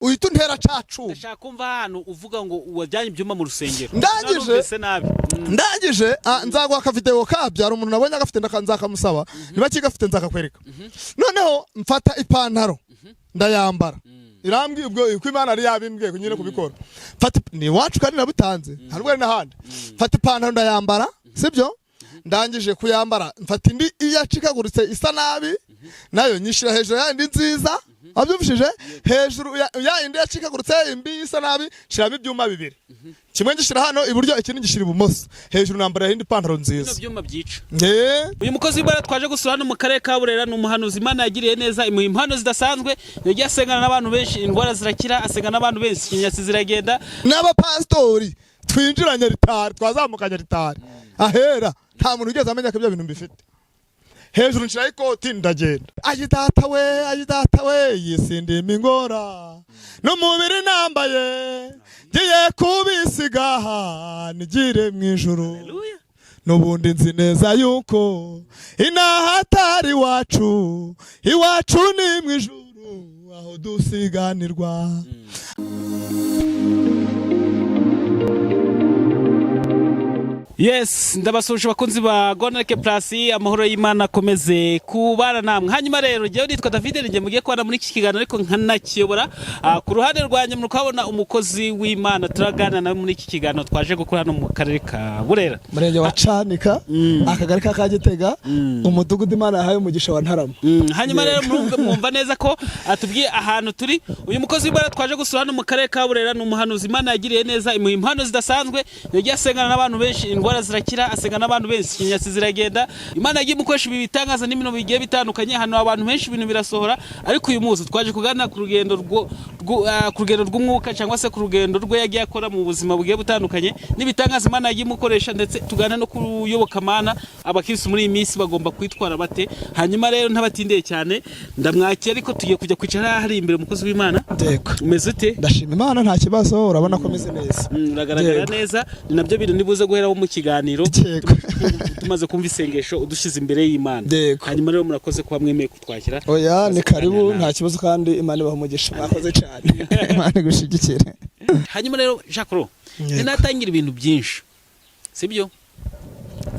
uhita untera cacu. Ndashaka kumva hano uvuga ngo wajyanye ibyuma mu rusengero. Ndangije nzaguha ka video kabyara umuntu nabonye agafite nzakamusaba niba kigafite nzakakwereka. Noneho mfata ipantaro ndayambara. Irambwiye ubwo ko Imana ari yabimbwiye kunyine kubikora. Fata ni wacu kandi nabutanze harubwo n'ahandi. Fata ipantaro ndayambara sibyo ndangije kuyambara mfata indi iyacikaguritse isa nabi nayo nyishira hejuru ya indi nziza abyumvishije hejuru ya indi yacikaguritse imbi isa nabi shiramo ibyuma bibiri kimwe ngishira hano iburyo ikindi ngishira ibumoso hejuru nambara indi pantaro nziza ibyuma byica uyu mukozi w'Imana twaje gusura hano mu karere ka Burera n'umuhanuzi Imana yagiriye neza impano zidasanzwe yagiye asengana n'abantu benshi indwara zirakira asengana n'abantu benshi inyatsi ziragenda n'abapastori twinjiranye ritari twazamukanye ritari ahera nta muntu ugeze amenya ko ibyo bintu mbifite hejuru nshira ikoti ndagenda ayidata we yisindima ingora n'umubiri nambaye ngiye kubisigaha nigire mu ijuru n'ubundi nzi neza yuko inaha atari iwacu ni mu ijuru aho dusiganirwa. Yes, ndabasuje bakunzi ba Gonareke Plus amahoro y'Imana akomeze kubana namwe. Hanyuma rero jewe nitwa David nje mugiye kubana muri iki kiganiro ariko nkanakiyobora ku ruhande rwanje muri kwabona umukozi w'Imana turagana nawe muri iki kiganiro twaje gukora hano mu karere ka Burera. Murenge wa Canika akagari ka Kagitega umudugudu Imana yahaye umugisha wa Ntarama. Hanyuma rero mwumva neza ko atubwiye ahantu turi uyu mukozi w'Imana twaje gusura hano mu karere ka Burera n'umuhanuzi Imana yagiriye neza impano zidasanzwe yagiye asengana n'abantu benshi indwara zirakira asengana n'abantu benshi inyatsi ziragenda Imana yagiye mukoresha ibi bitangaza n'ibintu bigiye bitandukanye hano abantu benshi ibintu birasohora ariko uyu munsi twaje kugana ku rugendo rw'umwuka cyangwa se ku rugendo rwe yagiye akora mu buzima bugiye butandukanye n'ibitangaza Imana yagiye mukoresha ndetse tugana no kuyoboka Mana abakirisi muri iyi minsi bagomba kwitwara bate. Hanyuma rero ntabatindeye cyane ndamwakira ariko tugiye kujya kwicara hari imbere umukozi w'Imana. Umeze ute? Ndashima Imana nta kibazo urabona ko meze neza. Uragaragara neza ni nabyo bintu nibuze guheraho mu kiganiro tumaze kumva isengesho udushize imbere y'Imana. Hanyuma rero murakoze kuba mwemeye kutwakira. Oya ni karibu nta kibazo kandi Imana ibaha umugisha mwakoze cyane. Imana igushigikire. Hanyuma rero Jacques natangira ibintu byinshi sibyo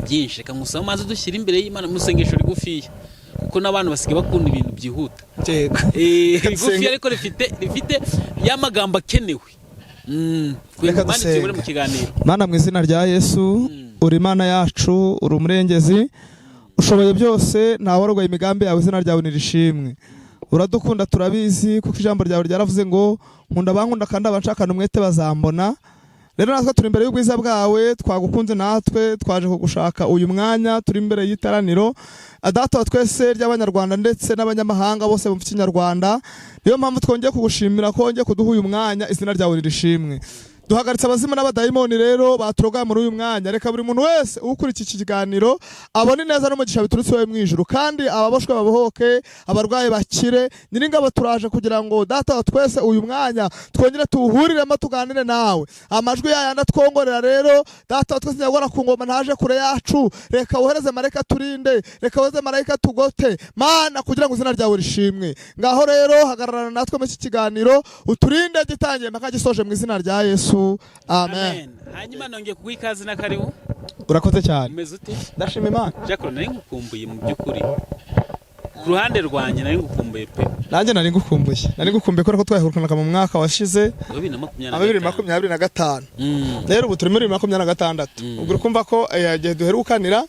byinshi reka musaba maze dushyira imbere y'Imana mu sengesho rigufiya kuko n'abantu basigaye bakunda ibintu byihuta rigufiya ariko rifite y'amagambo akenewe. Reka dusenge. Mana mu izina rya Yesu uri Imana yacu uri umurengezi ushoboye byose ntawe warwaye imigambi yawe izina ryawe nirishimwe uradukunda turabizi kuko ijambo ryawe ryaravuze ngo nkunda bankunda kandi abanshakana umwete bazambona. Rero natwe turi imbere y'ubwiza bwawe twagukunze natwe twaje kugushaka uyu mwanya turi imbere y'itaraniro adata twese ry'abanyarwanda ndetse n'abanyamahanga bose bumva ikinyarwanda niyo mpamvu twongeye kugushimira ko wongeye kuduha uyu mwanya izina ryawe nirishimwe. Duhagaritse abazima n'abadayimoni rero baturoga muri uyu mwanya reka buri muntu wese ukurikira iki kiganiro abone neza n'umugisha biturutse wowe mu ijuru kandi ababoshwe babohoke abarwaye bakire nyiringabo turaje kugira ngo data wa twese uyu mwanya twongere tuwuhuriremo tuganire nawe amajwi yayanda twongorera rero data wa twese nyagora ku ngoma ntaje kure yacu reka wohereze marayika turinde reka wohereze marayika tugote Mana kugira ngo izina ryawe rishimwe. Ngaho rero hagararana natwe mu iki kiganiro uturinde gitangiye mpaka gisoje mu izina rya Yesu. Amen. Hanyuma nongeye kuguha ikaze na karibu. Urakoze cyane. Umeze ute? Ndashima Imana. Jacques nari ngukumbuye mu byukuri. Ku ruhande rwanje nari ngukumbuye pe. Nanjye nari ngukumbuye ko twahurukanaga mu mwaka washize 2025. Rero ubu turi muri 2026. Ubwo urukumva ko igihe duherukanira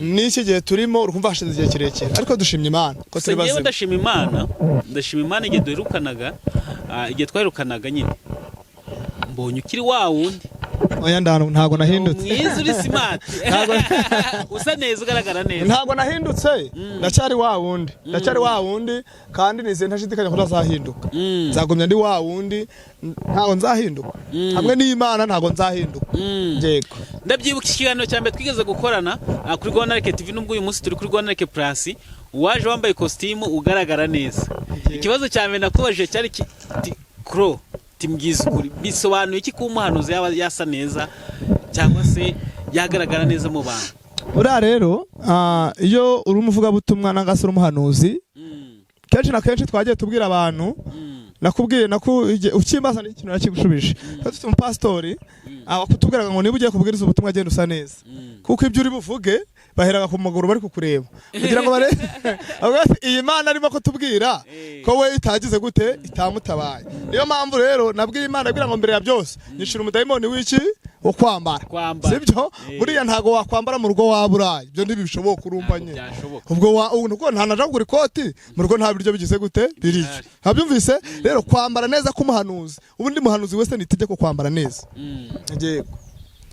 n'iki gihe turimo urukumva hashize igihe kirekire ariko dushimye Imana ko turi bazima. Ndashima Imana igihe duherukanaga igihe twaherukanaga nyine. Mbonye ukiri wa wundi. Oya ntago nahindutse. Mwiza uri smart. Usa neza ugaragara neza. Ntago nahindutse. Ndacyari wa wundi kandi nize ntashidikanya ko nzahinduka. Nzagumya ndi wa wundi ntago nzahinduka. Hamwe n'Imana ntago nzahinduka. Yego. Ndabyibuka ikiganiro cyambe twigeze gukorana kuri Gonareke TV nubwo uyu munsi turi kuri Gonareke Plus waje wambaye costume ugaragara neza. Ikibazo cyambe nakubaje cyari Kro timbwiza ukuri bisobanuye iki ko umuhanuzi yasa neza cyangwa se yagaragara neza mu bantu. Ura rero iyo uri umuvuga butumwa nangase umuhanuzi kenshi na kenshi twagiye tubwira abantu nakubwiye ukimbaza n'ikintu nakigushubije dufite umupastori akutubwiraga ngo niba ugiye kubwiriza ubutumwa agenda usa neza kuko ibyo uri buvuge baheraga ku maguru bari kukureba kugira ngo bare iyi Mana arimo kutubwira ko we itagize gute itamutabaye. Niyo mpamvu rero nabwiye Imana kugira ngo mbere ya byose nishira umudayimoni w'iki wo kwambara, sibyo? Buriya ntago wakwambara mu rugo waburaye, ibyo ntibishoboka urumbanye. Ubwo nta naje kugura ikoti mu rugo nta biryo bigize gute birije. Habyumvise rero kwambara neza k'umuhanuzi, ubundi muhanuzi wese nitegeko kwambara neza. Yego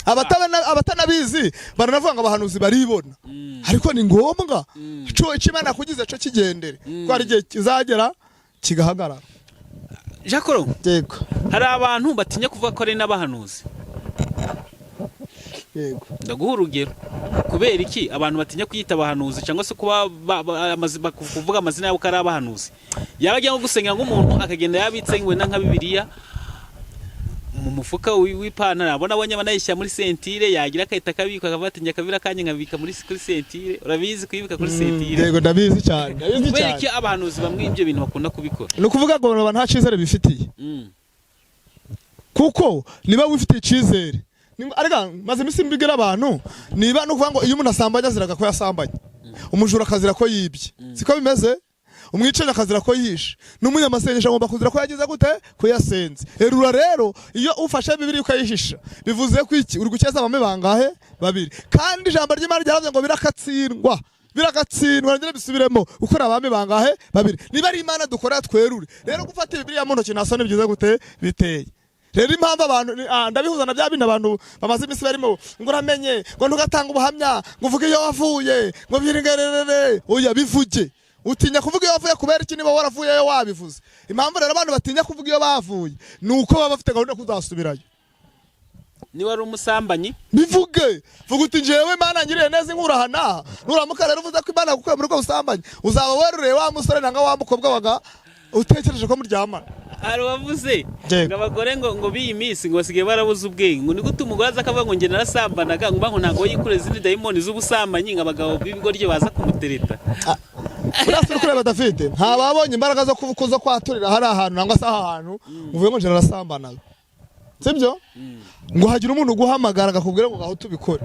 abatanabizi baranavuga ngo abahanuzi baribona, ariko ni ngombwa cyo Imana kugize cyo kigendere ko ari gihe kizagera kigahagarara. Jacques, yego hari abantu batinya kuvuga ko ari n'abahanuzi. Yego ndaguha urugero, kubera iki abantu batinya kwita abahanuzi cyangwa se kuba kuvuga amazina yabo ko ari abahanuzi? Yabajya nko gusengera nk'umuntu akagenda yabitse ngwenda nka Bibiliya mu mufuka w'ipantaro, abona banayishyira muri sentire, yagira akahita kabika akavatinya kabira kanye nkabika muri sentire. Urabizi kuyibika kuri sentire? Yego ndabizi cyane. Kubera iki abahanuzi bamwe ibyo bintu bakunda kubikora? Ni ukuvuga ngo nta cyizere bifitiye. Kuko niba wifitiye icyizere, arega maze imisi mbigira abantu, niba no kuvuga ngo iyo umuntu asambanya aziraga ko yasambanye, umujura akazira ko yibye, siko bimeze? Umwicanyi akazira ko yishe, n'umunyamasengesho agomba kuzira ko yagize gute ko yasenze. Erura rero iyo ufashe Bibiliya ukayihisha bivuze ko iki uri gukeza abame bangahe? Babiri. Kandi ijambo ry'Imana ryaravuze ngo biragatsindwa ngire bisubiremo ukora abame bangahe? Babiri. Niba ari Imana dukora twerure rero gufata Bibiliya mu ntoki nasone byiza gute biteye. Rero impamvu abantu ndabihuza na bya bindi abantu bamaze imisi barimo ngo uramenye ngo ntugatanga ubuhamya ngo uvuge iyo wavuye ngo biringerere, oya bivuge. Utinya kuvuga iyo wavuye kubera iki? Niba waravuyeyo wabivuze. Impamvu rero abantu batinya kuvuga iyo bavuye nuko baba bafite gahunda kuzasubirayo. Niba ari umusambanyi bivuge, vuga uti jewe Imana ngiriye neza inkurahana, nuramuka rero uvuze ko Imana gukuye muri ko busambanyi uzaba werureye wa musore nanga wa mukobwa waga utekereje ko muryamana. Hari wavuze ngo abagore ngo biyi minsi ngo basigaye barabuze ubwenge, ngo ni gute umugore aza akavuga ngo nge narasambanaga ngo mbango ntago yikure izindi dayimoni z'ubusambanyi nk'abagabo b'ibigoryi baza kumutereta. Urasura kureba David nta babonye imbaraga zo kuvukuza kwaturira hari ahantu nangwa se ahantu uvuye ngo nje narasambanaga, sibyo? Ngo hagira umuntu guhamagara akakubwira ngo gaho tubikore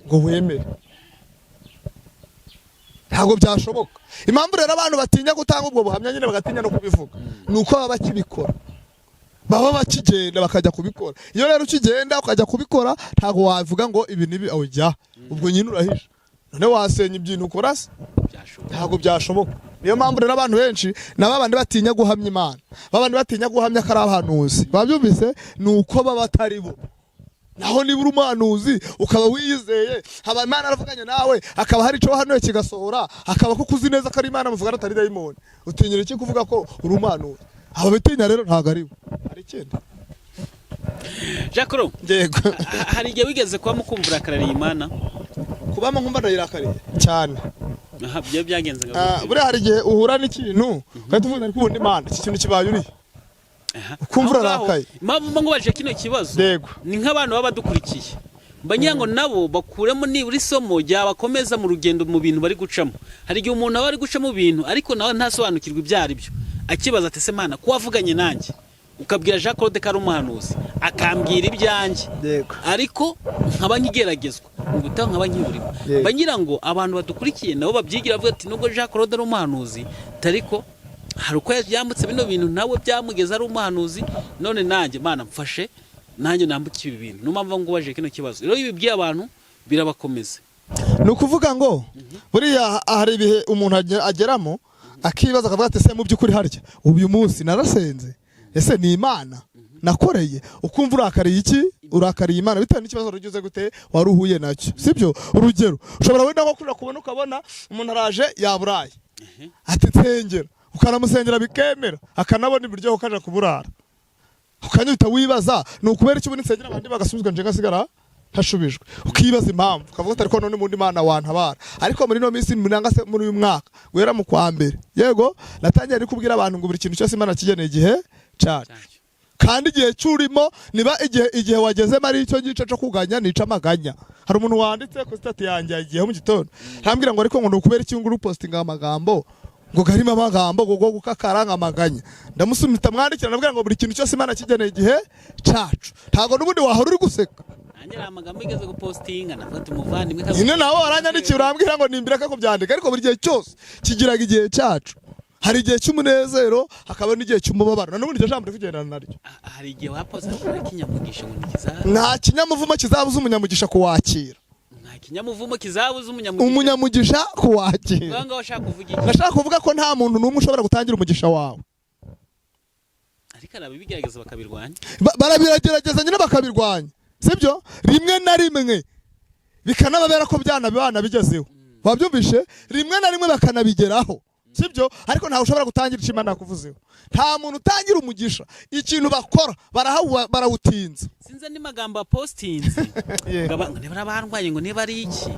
ngo wemere, ntago byashoboka. Impamvu rero abantu batinya gutanga ubwo buhamya nyine bagatinya no kubivuga nuko baba bakibikora, baba bakigenda bakajya kubikora. Iyo rero ukigenda ukajya kubikora ntago wavuga ngo ibi nibi awujya, ubwo nyine urahisha none wasenya ibintu ukora se, ntago byashoboka. Niyo mpamvu rero abantu benshi nababandi batinya guhamya Imana, babandi batinya guhamya ko ari abahanuzi, babyumvise nuko baba batari bo. Naho niba uri umuhanuzi ukaba wiyizeye haba Imana aravuganye nawe akaba hari cyo hano kigasohora akaba ko kuzi neza ko ari Imana muvuga atari dayimoni, utinyira iki kuvuga ko uri umuhanuzi? Aba bitinya rero ntago ari bo, ari ikindi. Jacques, yego hari igihe wigeze kuba mukumvura akarariye Imana? Kubamo nkumva ndayirakariye cyane. Aha byo byagenze buri hari igihe uhura n'ikintu kandi uvuga ari kubona Imana iki kintu kibaye uri ukumvura rakaye. Impamvu ngubajije kino kibazo ni nk'abantu baba badukurikiye bangira ngo nabo bakuremo nibura isomo ryabakomeza mu rugendo mu bintu bari gucamo. Hari igihe umuntu aba ari gucamo ibintu ariko nawe ntasobanukirwa ibyari byo, akibaza ati se Mana ko wavuganye nanjye ukabwira Jacques Claude ko ari umuhanuzi akambwira ibyanjye ariko nkaba nkigeragezwa ubutaha nkaba nkiburimo. Bangira ngo abantu badukurikiye nabo babyigira bavuga ati nubwo Jacques Claude ari umuhanuzi tariko hari uko yambutse bino bintu nawe byamugeza ari umuhanuzi, none nanjye Mana mfashe nanjye nambuke ibi bintu. No mpamvu ngo baje kino kibazo rero ibi by'abantu birabakomeza. Nukuvuga ngo buriya hari ibihe umuntu ageramo akibaza akavuga ati se mu by'ukuri harya uyu munsi narasenze, ese ni Imana nakoreye? Ukumva urakariye iki? Urakariye Imana bitewe n'ikibazo rugize gute waruhuye nacyo, sibyo? Urugero ushobora wenda nko kurira kubona ukabona umuntu araje yaburaye ati nsengera, ukanamusengera bikemera akanabona ibiryo ukaje kuburara, ukanyuta wibaza ni ukubera iki ubona insengera abandi bagasubizwa nje gasigara hashubijwe, ukibaza impamvu ukavuga ati ariko none mundi Imana wantabara. Ariko muri no minsi munanga se muri uyu mwaka wera mu kwa mbere, yego natangiye ari kubwira abantu ngo buri kintu cyose Imana kigeneye igihe cyacu, kandi igihe cyurimo niba igihe wageze mari icyo gice cyo kuganya nica amaganya. Hari umuntu wanditse ku stat yanjye igihe mu gitondo arambwira ngo ariko ngo nukubera iki nguru postinga amagambo ngo garimo amagambo ngo gukakara nkamaganya ndamusumita mwandikira nabwira ngo buri kintu cyose Imana kigeneye igihe cacu ntago nubundi wahora uri guseka angira amagambo igeze gupostinga nafata umuvandimwe nyine nawe waranyandikiye urambwira ngo nimbireka kubyandika ariko buri gihe cyose kigiraga igihe cacu hari igihe cy'umunezero hakaba n'igihe cy'umubabaro n'ubundi iryo jambo rikugendana naryo hari igihe wapoza kinyamugisha ngo nikiza nta kinyamuvumo kizabuza umunyamugisha kuwakira kinyamuvumo kizabuza umunyamugisha kuwakira nganga washaka kuvuga iki nashaka kuvuga ko nta muntu n'umwe ushobora gutangira umugisha wawe ariko arabigerageza bakabirwanya barabigerageza nyine bakabirwanya sibyo rimwe na rimwe bikanababera ko bana bigezeho wabyumvishe rimwe na rimwe bakanabigeraho sibyo ariko ntawe ushobora gutangira icyo Imana yakuvuzeho nta muntu utangira umugisha ikintu bakora barawutinza sinze ni magambo apostinze ngaba niba barwanye ngo niba ari iki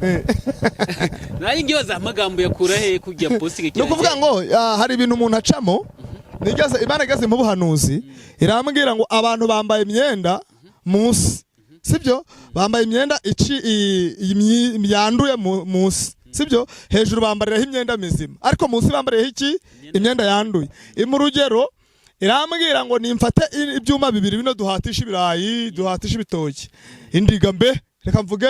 nari ngiyo za magambo yakura he kujya posting no kuvuga ngo hari ibintu umuntu acamo Imana igeze mu buhanuzi irambwira ngo abantu bambaye imyenda munsi sibyo bambaye imyenda yanduye munsi sibyo hejuru bambariraho imyenda mizima ariko munsi bambariyeho iki imyenda yanduye mu rugero irambwira ngo nimfate ibyuma bibiri bino duhatisha ibirayi duhatisha ibitoki indiga mbe reka mvuge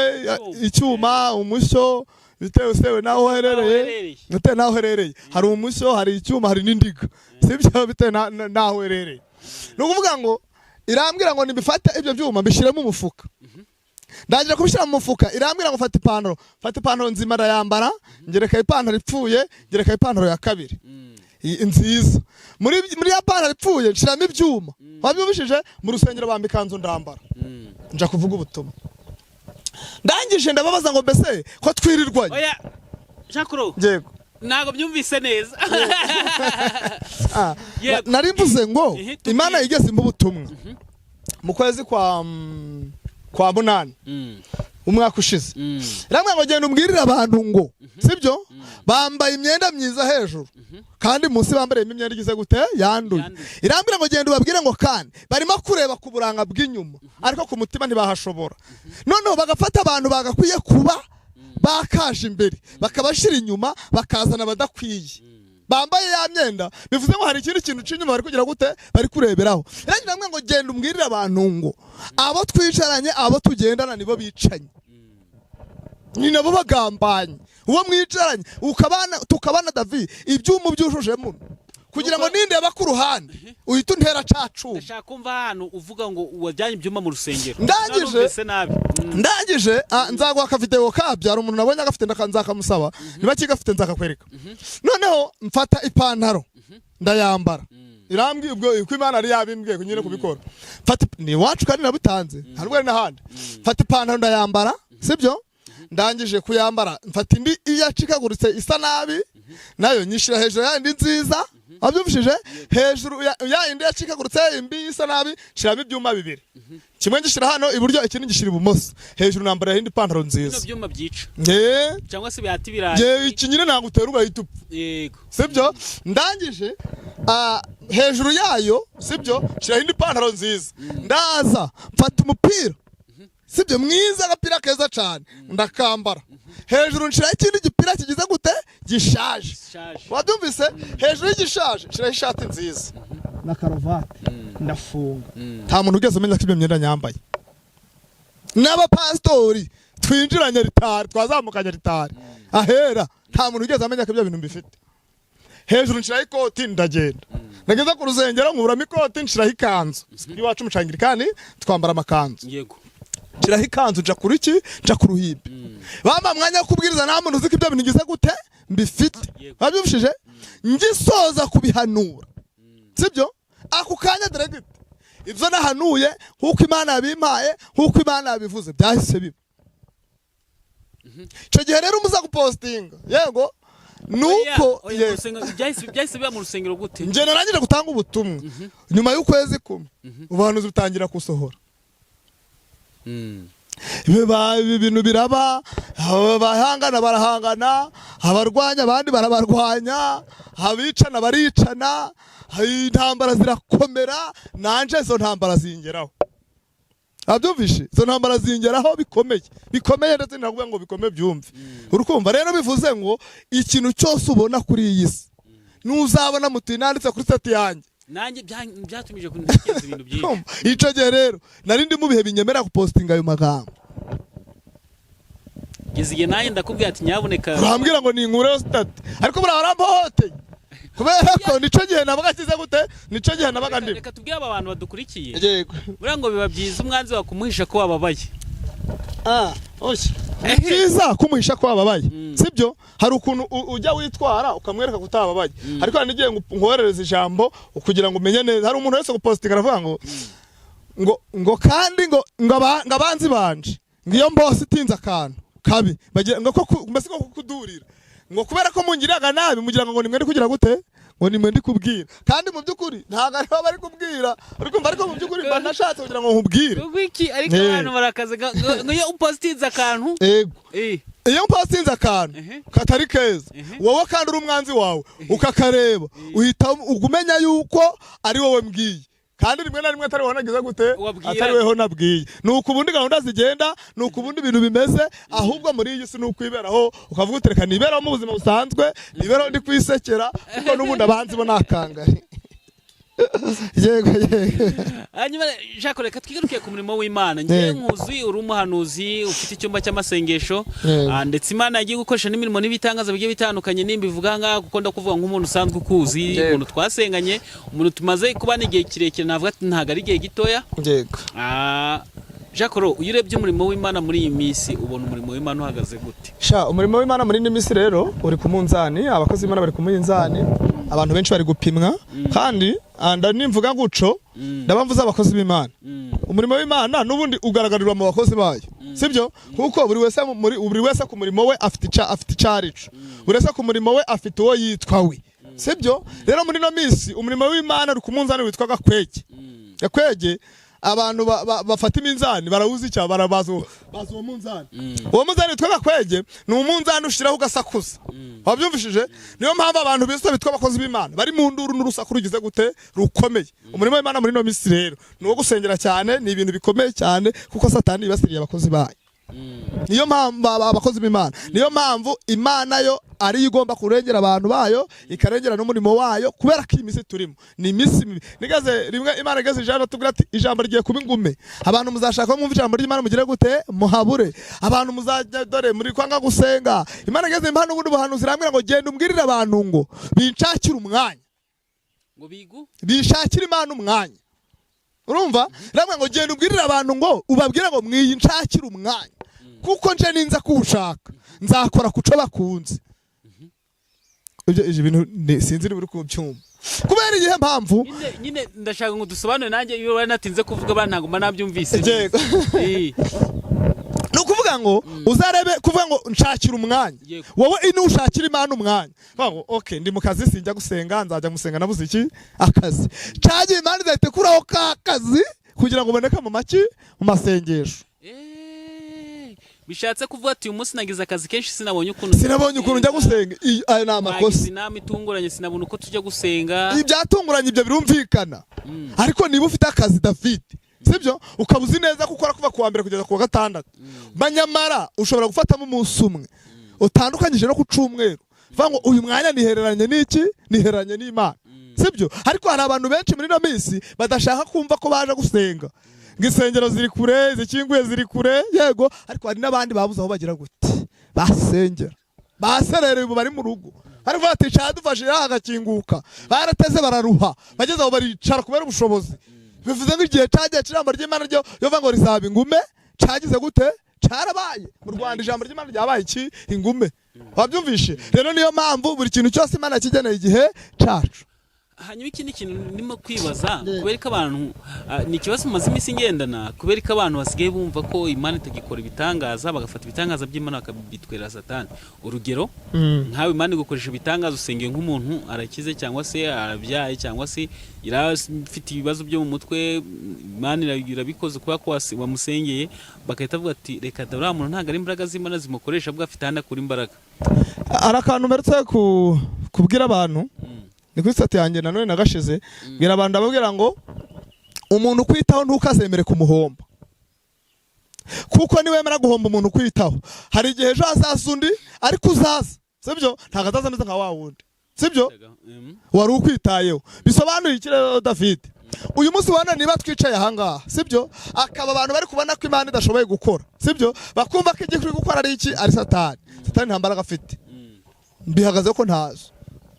icyuma umushyo bitewe naho uherereye hari umushyo hari icyuma hari n'indiga sibyo bitewe naho uherereye ni ukuvuga ngo irambwira ngo nibifate ibyo byuma mbishyiremo umufuka ndagira kubishyira mu mufuka irambwira ngo fata ipantaro nzima ndayambara ngereka ipantaro ipfuye ngereka ipantaro ya kabiri nziza muri ya pantaro ipfuye nshiramo ibyuma wabyumvishije mu rusengero bamba ikanzu ndambara nja kuvuga ubutumwa ndangije ndababaza ngo mbese ko twirirwanye oya Jakuro yego ntago byumvise neza nari mvuze ngo Imana igeze mu butumwa mu kwezi kwa munani umwaka ushize iramwe ngo genda umbwirire abantu ngo sibyo bambaye imyenda myiza hejuru kandi munsi bambareyemo imyenda igize gute yanduye irambwira ngo genda ubabwire ngo kandi barimo kureba ku buranga bw'inyuma ariko ku mutima ntibahashobora noneho bagafata abantu bagakwiye kuba bakaje imbere bakabashira inyuma bakazana abadakwiye bambaye ya myenda bivuze ngo hari ikindi kintu cy'inyuma bari kugira gute bari kureberaho iramwe ngo genda umbwirire abantu ngo abo twicaranye abo tugendana nibo bicanye ni nabo bagambanye uwo mwicaranye tukabana David ibyuma byujujemo kugira ngo ninde aba ku ruhande uhita untera cacu ndashaka kumva hano uvuga ngo wajyanye ibyuma mu rusengero ndangije nzaguha ka video kabyara umuntu nabonye agafite nzakamusaba niba kigafite nzakakwereka noneho mfata ipantaro ndayambara irambwiye ubwo uko Imana ari yabimbwiye kunyine kubikora fata ni wacu kandi nabutanze ntabwo ari nahandi fata ipantaro ndayambara sibyo ndangije kuyambara mfata indi iyacikaguritse isa nabi nayo nyishira hejuru yandi nziza abyumvishije hejuru ya indi yacikaguritse imbi isa nabi shiramo ibyuma bibiri kimwe ngishira hano iburyo ikindi ngishira ibumoso hejuru nambara indi pantaro nziza no byuma byica cyangwa se byati birayi iki nyine ntabwo utera ugahita yego sibyo ndangije hejuru yayo sibyo shira indi pantaro nziza ndaza mfata umupira sibyo mwiza agapira keza cyane ndakambara hejuru nshiraho ikindi gipira kigize gute gishaje wabyumvise hejuru y'igishaje nshiraho ishati nziza na karavati ndafunga nta muntu ugeze umenya ko ibyo myenda nyambaye n'abapastori twinjiranye ritari twazamukanye ritari ahera nta muntu ugeze amenya ko ibyo bintu mbifite hejuru nshiraho ikoti ndagenda nageze ku rusengero nkuramo ikoti nshiraho ikanzu iwacu mucangirikani twambara amakanzu yego nshiraho ikanzu nja kuri iki nja ku ruhimbi bamba mwanya wo kubwiriza nta muntu uzi ko ibyo bintu ngize gute mbifite wabyumvishije ngisoza kubihanura sibyo ako kanya direct ibyo nahanuye nkuko Imana yabimpaye nkuko Imana yabivuze byahise biba icyo gihe rero umuza gupostinga yego nuko byahise biba mu rusengero gute nje narangije gutanga ubutumwa nyuma y'ukwezi kumwe ubuhanuzi butangira gusohora ibintu biraba abahangana barahangana abarwanya abandi barabarwanya abicana baricana intambara zirakomera nanje izo ntambara zingeraho abyumvishe izo ntambara zingeraho bikomeye ndetse ntakuvuga ngo bikomeye byumve urukumva rero bivuze ngo ikintu cyose ubona kuri iyi si nuzabona muti nanditse kuri sitati yanjye nanjye byatumije kuntekereza ibintu byinshi. Ico gihe rero nari ndi mu bihe binyemera gupostinga ayo magambo. Giziye naye ndakubwira ati nyaboneka urambwira ngo ni inkuru sitati ariko bura barampohoteye kubera ko nico gihe nabaga kize gute nico gihe nabaga ndi. Reka tubwire aba bantu badukurikiye. Yego. Bura ngo biba byiza umwanzi wakumuhisha ko wababaye. Oshi. Byiza kumuhisha ko wababaye. Sibyo? Hari ukuntu ujya witwara ukamwereka kutababaye. Ariko hari n'igihe nkoherereza ijambo kugira ngo umenye neza. Hari umuntu wese gupostinga aravuga ngo kandi ngo abanzi banje. Ngiyo mbose itinza akantu kabi. Bagira ngo ko mbese ko kudurira. Ngo kubera ko mungiraga nabi mugira ngo nimwe ndi kugira gute? Ngo nimwe ndi kubwira. Kandi mu byukuri ntago ari bari kubwira. Ariko mu byukuri banashatse kugira ngo nkubwire. Wiki ariko abantu barakaze ngo iyo upostinze akantu. Yego. Iyo upostinze akantu katari keza. Wowe kandi uri umwanzi wawe ukakareba. Uhita ugumenya yuko ari wowe mbwiye. Kandi rimwe na rimwe atari wanagize gute atari weho nabwiye nuko ubundi gahunda zigenda nuko ubundi ibintu bimeze ahubwo muri iyi si nukwiberaho ukavuga utereka niberaho mu buzima busanzwe niberaho ndi kwisekera kuko nubundi abanzi bo nakangari. Yego. Hanyuma Jacques reka twigaruke ku murimo w'Imana. Ngiye nkuzi uri umuhanuzi ufite icyumba cy'amasengesho ndetse Imana yagiye gukoresha n'imirimo n'ibitangaza bigiye bitandukanye nimbivuga nga kuko ndakuvuga nk'umuntu usanzwe ukuzi umuntu twasenganye umuntu tumaze kubana igihe kirekire navuga ati ntago ari igihe gitoya. Yego. Jacques uyirebye umurimo w'Imana muri iyi minsi ubona umurimo w'Imana uhagaze gute? Umurimo w'Imana muri iyi minsi rero uri ku munzani abakozi b'Imana bari ku munzani abantu benshi bari gupimwa kandi nimvuga guco ndabamvuza abakozi b'Imana. Umurimo w'Imana nubundi ugaragarira mu bakozi bayo. Sibyo? Kuko buri wese ku murimo we afite icarico. Buri wese ku murimo we afite uwo yitwa we. Sibyo? Rero muri no minsi umurimo w'Imana uri ku munzani witwa gakwege. Gakwege abantu bafata iminzani barawuzi cya barabazo uwo munzani. Uwo munzani witwa gakwege ni umunzani ushiraho ugasakuza. Wabyumvishije? Niyo mpamvu abantu bise bitwa abakozi b'Imana bari mu nduru n'urusaku rugize gute rukomeye. Umurimo w'Imana muri no minsi rero ni wo gusengera cyane ni ibintu bikomeye cyane kuko Satani yibasiriye abakozi bayo. Niyo mpamvu abakozi b'Imana niyo mpamvu Imana yo ari igomba kurengera abantu bayo ikarengera n'umurimo wayo kubera ko imisi turimo ni imisi nigaze rimwe Imana igeze ijana tubwira ati ijambo rigiye kuba ingume abantu muzashaka mwumva ijambo ry'Imana mugire gute muhabure abantu muzajya dore muri kwanga gusenga Imana igeze impano ubundi buhanuzi rambwira ngo genda umbwirire abantu ngo binshakire umwanya ngo bishakire Imana umwanya. Urumva? Rambwira ngo genda umbwirire abantu ngo ubabwire ngo mwiyinshakire umwanya kuko nje ninza kuwushaka nzakora kuco bakunze. Ibyo bintu sinzi buri kubyumva kubera igihe mpamvu nyine ndashaka ngo dusobanure nanjye iyo wanatinze kuvuga banaguma nabyumvise. No kuvuga ngo uzarebe kuvuga ngo nshakira umwanya wowe inushakira Imana umwanya ngo okay ndi mu kazi sinjya gusenga nzajya gusenga nabuze iki akazi cyagiye Imana izahita kuraho ka kazi kugira ngo uboneke mu masengesho. Bishatse kuvuga ati uyu munsi nagize akazi kenshi sinabonye ukuntu njya gusenga ayo nama kosi inama itunguranye sinabona uko tujya gusenga ibyatunguranye ibyo birumvikana ariko niba ufite akazi dafite sibyo ukabuzi neza gukora kuva kuwa mbere kugeza kuwa gatandatu banyamara ushobora gufatamo umunsi umwe utandukanyije no ku cyumweru vuga ngo uyu mwanya nihereranye n'iki nihereranye n'Imana. Sibyo? Ariko hari abantu benshi muri no minsi badashaka kumva ko baje gusenga ngisengero ziri kure zikinguye ziri kure yego ariko hari nabandi babuze aho bagira gute basengera baserere bari mu rugo ariko bati cyadufashe hagakinguka barateze bararuha bageze aho baricara kubera ubushobozi bivuze ngo igihe cyagiye ijambo ry'Imana ryo yova ngo risaba ingume cyagize gute cyarabaye mu Rwanda ijambo ry'Imana ryabaye iki ingume. Wabyumvishe? Rero niyo mpamvu buri kintu cyose Imana kigeneye igihe cyacu. Hanyuma iki ni kintu ndimo kwibaza kubera ko abantu ni ikibazo maze imisi ngendana kubera ko abantu basigaye bumva ko Imana itagikora ibitangaza bagafata ibitangaza by'Imana bakabitwerera Satani. Urugero nkawe Imana igukoresha ibitangaza usengeye nk'umuntu arakize cyangwa se arabyaye cyangwa se irafite ibibazo byo mu mutwe Imana irabikoze kuba ko wamusengeye bakahita bavuga ati reka da uriya muntu ntago ari imbaraga z'Imana zimukoresha bwo afite hana kuri imbaraga. Arakantu meretse kubwira abantu ni kuri sitati yanjye nanone nagashize bwira abantu ababwira ngo umuntu kwitaho ntukazemere kumuhomba kuko niwemera guhomba umuntu kwitaho hari igihe ejo hazaza undi ariko uzaza sibyo ntago azameze nka wa wundi sibyo wari ukwitayeho bisobanuye iki rero David uyu munsi wana niba twicaye ahangaha sibyo akaba abantu bari kubona ko Imana idashoboye gukora sibyo bakumva ko igikuri gukora ari iki ari satani nta mbaraga afite bihagaze ko ntazo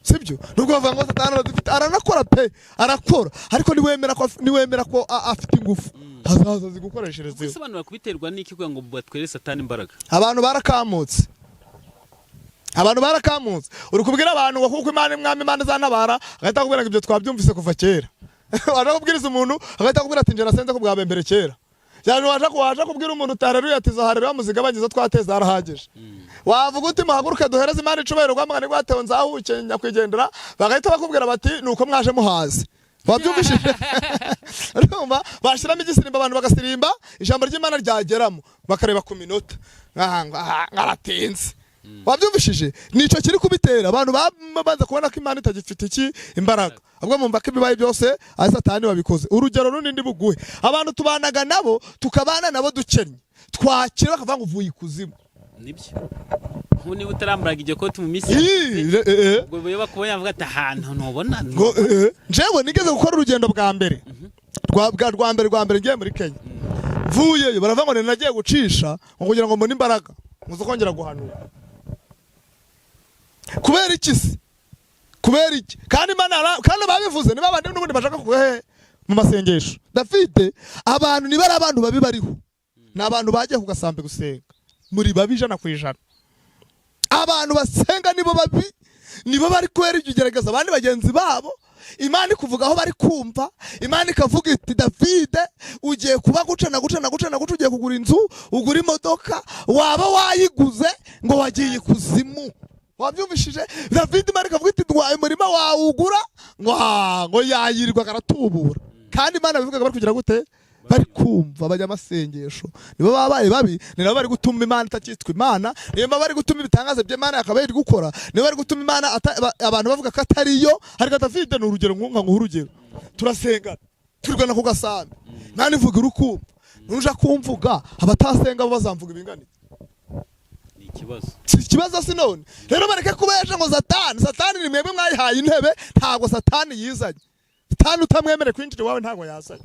sibyo nubwo bavuga ngo satani aranakora pe arakora ariko niwemera ko afite ingufu hazaza zigukoreshereza bisobanura kubiterwa n'iki kugira ngo batwere satani imbaraga abantu barakamutse uri kubwira abantu ngo kuko Imana izantabara agahita akubwira ngo ibyo twabyumvise kuva kera waje kubwiriza umuntu agahita akubwira ati njye nasenze ko bwa mbere kera cyane waje kubwira umuntu utareruye ati zaharira bamuzigabanyiza twateze arahagije wavuga uti muhaguruke duhereze Imana icubahiro rwamagana rwatewe nzahuke nyakwigendera bagahita bakubwira bati nuko mwaje muhazi wabyumvishije urumva bashiramo igisirimba abantu bagasirimba ijambo ry'Imana ryageramo bakareba ku minota ngaratinze wabyumvishije nico kiri kubitera abantu babanza kubona ko Imana itagifite iki imbaraga ahubwo mumva ko ibibaye byose ari satani wabikoze urugero runini buguhe abantu tubanaga nabo tukabana nabo dukennye twakira bakavuga ngo uvuye ikuzimu nibyo ubu niba utarambaraga iryo koti mu minsi ubwo biba bakuba yavuga ati ahantu ntubona njyewe nigeze gukora urugendo bwa mbere rwa mbere ngiye muri Kenya mvuyeyo baravuga ngo nagiye gucisha ngo kugira ngo mbone imbaraga muzo kongera guhanura kubera iki kandi Imana kandi babivuze niba abandi n'ubundi bashaka kuhe mu masengesho David abantu niba ari abantu babi bariho n'abantu bagiye kugasambe gusenga muri babi 100%. Abantu basenga nibo babi nibo bari kwera igerageza abandi bagenzi babo Imana ikuvuga aho bari kumva Imana ikavuga iti David ugiye kuba gucana ugiye kugura inzu ugura imodoka waba wayiguze ngo wagiye kuzimu wabyumvishije David Imana ikavuga iti ndwaye umurima wawugura ngo yayirirwa karatubura kandi Imana bivuga bari kugira gute bari kumva bajya amasengesho nibo babaye babi ni nabo bari gutuma Imana itakitwa Imana niyo bari gutuma ibitangaza by'Imana yakabaye gukora nibo bari gutuma Imana abantu bavuga ko atariyo ariko David ni urugero urugero turasenga turwana ku gasambe Imana ivuga urukumva nuja kumvuga abatasenga bo bazamvuga ibingani ikibazo sinone rero bareke kubeje ngo satani ni mwebwe mwayihaye intebe ntago satani yizanye satani utamwemere kwinjira iwawe ntago yazanye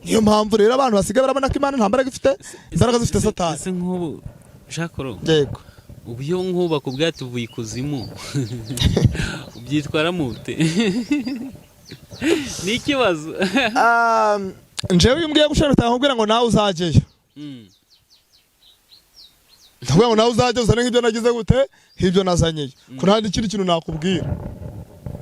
niyo mpamvu rero abantu basigaye barabona ko Imana nta mbaraga ifite imbaraga zifite satani ese nk'ubu Jacques yego ubu iyo nk'uba kubwati uvuye ikuzimu ubyitwara mute ni ikibazo njewe iyo mbwiye gushaka nkubwira ngo nawe uzajeyo ndavuga ngo nawe uzajya uzane nk'ibyo nagize gute nk'ibyo nazanyeyo ko nta n'ikindi kintu nakubwira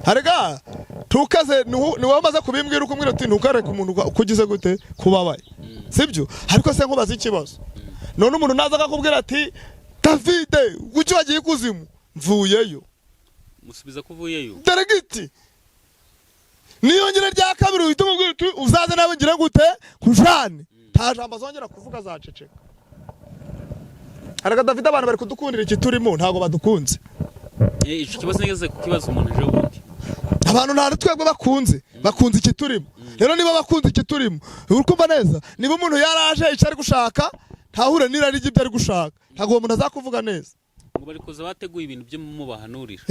harega tukaze ni wowe maze kubimbwira uko mwira uti ntukareke umuntu ukugize gute kubabaye sibyo ariko se nkubaza ikibazo none umuntu naza akakubwira ati David gucyo wagiye ikuzimu mvuyeyo musubiza ko uvuyeyo dore giti niyongera rya kabiri uhita umubwira uti uzaze nawe ngira gute kujane nta jambo azongera kuvuga zaceceka harega David abantu bari kudukundira iki turimo ntago badukunze ico kibazo nigeze ku kibazo umuntu ejo bundi abantu nta twebwe bakunze iki turimo rero niba bakunze iki turimo urukumva neza niba umuntu yaraje icyo ari gushaka ntahure n'irari ry'ibyo ari gushaka ntago umuntu azakuvuga neza ngo bari kuza bateguye ibintu byo mu bahanurira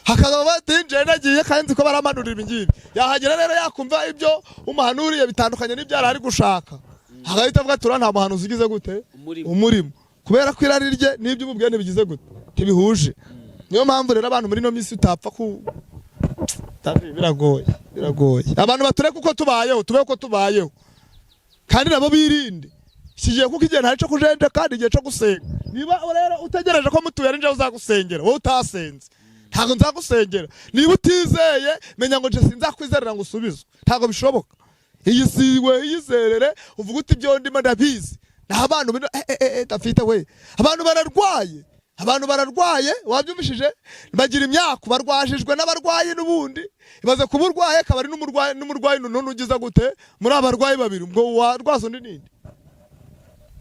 hakaza batinje nagiye kandi ko baramanurira ibingibi yahagera rero yakumva ibyo umuhanuriye bitandukanye n'ibyara ari gushaka hagahita avuga tura nta muhanuzi ugize gute umurimo kubera ko irari rye n'ibyo umubwiye ntibigize gute ntibihuje niyo mpamvu rero abantu muri no minsi utapfa ku biragoye abantu bature kuko tubayeho tube uko tubayeho kandi nabo birinde kigiye kuko igihe ntari cyo kujenda kandi igihe cyo gusenga niba rero utegereje ko mutuye nje uzagusengera wowe utasenze ntago nzagusengera niba utizeye menya ngo nje sinzakwizerera ngo usubizwe ntago bishoboka iyizerere uvuga uti byo ndimo ndabizi na abantu David we abantu bararwaye wabyumishije bagira imyaka barwajijwe n'abarwayi n'ubundi ibaze kuba urwaye akaba ari n'umurwayi none ugize gute muri abarwayi babiri ubwo warwaza undi ninde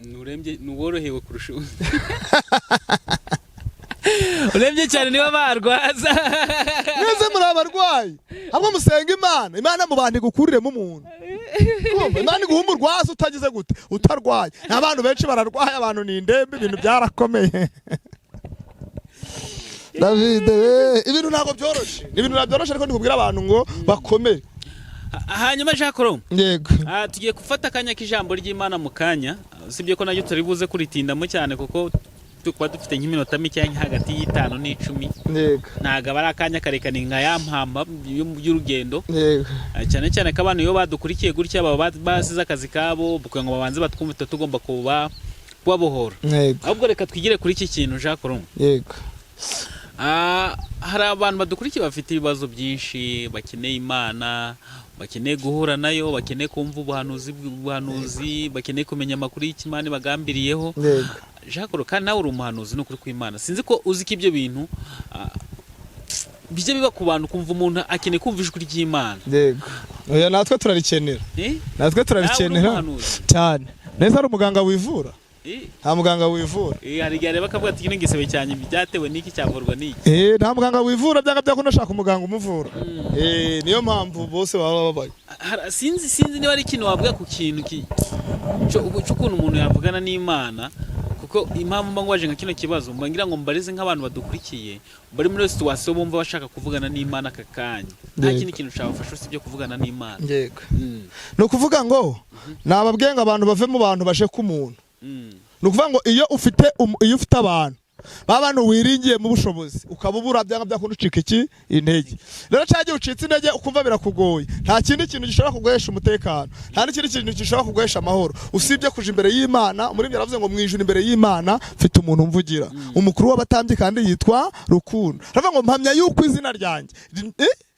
nurembye nuworohewe kurusha urembye cyane niba barwaza neze muri abarwayi hamwe musenga Imana mu bantu gukuriremo umuntu Imana iguhumba urwaza utagize gute utarwaye n'abantu benshi bararwaye abantu ni indembe ibintu byarakomeye David ibintu ntabwo byoroshye, ibintu nabyoroshe ariko ndikubwira abantu ngo bakomere. Hanyuma Jacques, yego tugiye gufata akanya k'ijambo ry'Imana mu kanya, sibye ko najyo turi buze kuritindamo cyane kuko kuba dufite nk'iminota mike hagati y'5 n'10. yego ntago ari akanya karekani nka ya mpamba y'urugendo. yego cyane cyane ko abantu iyo badukurikiye gutya baba basize akazi kabo kugira ngo babanze batwumve tugomba kubabohora. Ahubwo reka twigire kuri iki kintu Jacques. yego hari abantu badukurikiye bafite ibibazo byinshi, bakeneye Imana, bakeneye guhura nayo, bakeneye kumva ubuhanuzi, bakeneye kumenya amakuru y'Imana bagambiriyeho. Jacques, kandi nawe uri umuhanuzi n'ukuri kw'Imana, sinzi ko uzi ko ibyo bintu bijya biba ku bantu, kumva umuntu akeneye kumva ijwi ry'Imana. yego oya natwe turarikenera, natwe turarikenera cyane. Neza ari umuganga wivura, nta muganga wivura. Hari igihe areba akavuga ati n'igisebe cyane byatewe n'iki cyavurwa n'iki. Nta muganga wivura, byanga byakunda ashaka umuganga umuvura. Niyo mpamvu bose baba babaye. Sinzi niba ari ikintu wavuga ku kintu cy'ukuntu umuntu yavugana n'Imana, kuko impamvu mba ngwaje nka kino kibazo mbangira ngo mbarize nk'abantu badukurikiye bari muri situation bumva bashaka kuvugana n'Imana aka kanya, nta kindi kintu cyabafasha usibye kuvugana n'Imana. Yego no kuvuga ngo nababwenga abantu bave mu bantu baje ku muntu. Nukuvuga ngo iyo ufite abantu babantu wiringiye mu bushobozi ukabubura byanga byakunda ucika intege. Rero cyagiye ucitse intege ukumva birakugoye, nta kindi kintu gishobora kuguhesha umutekano, nta n'ikindi kintu gishobora kuguhesha amahoro usibye kuja imbere y'Imana. Muri byaravuze ngo mwijuru imbere y'Imana mfite umuntu umvugira, umukuru w'abatambyi kandi yitwa Rukundo. Aravuga ngo mpamya yuko izina ryanjye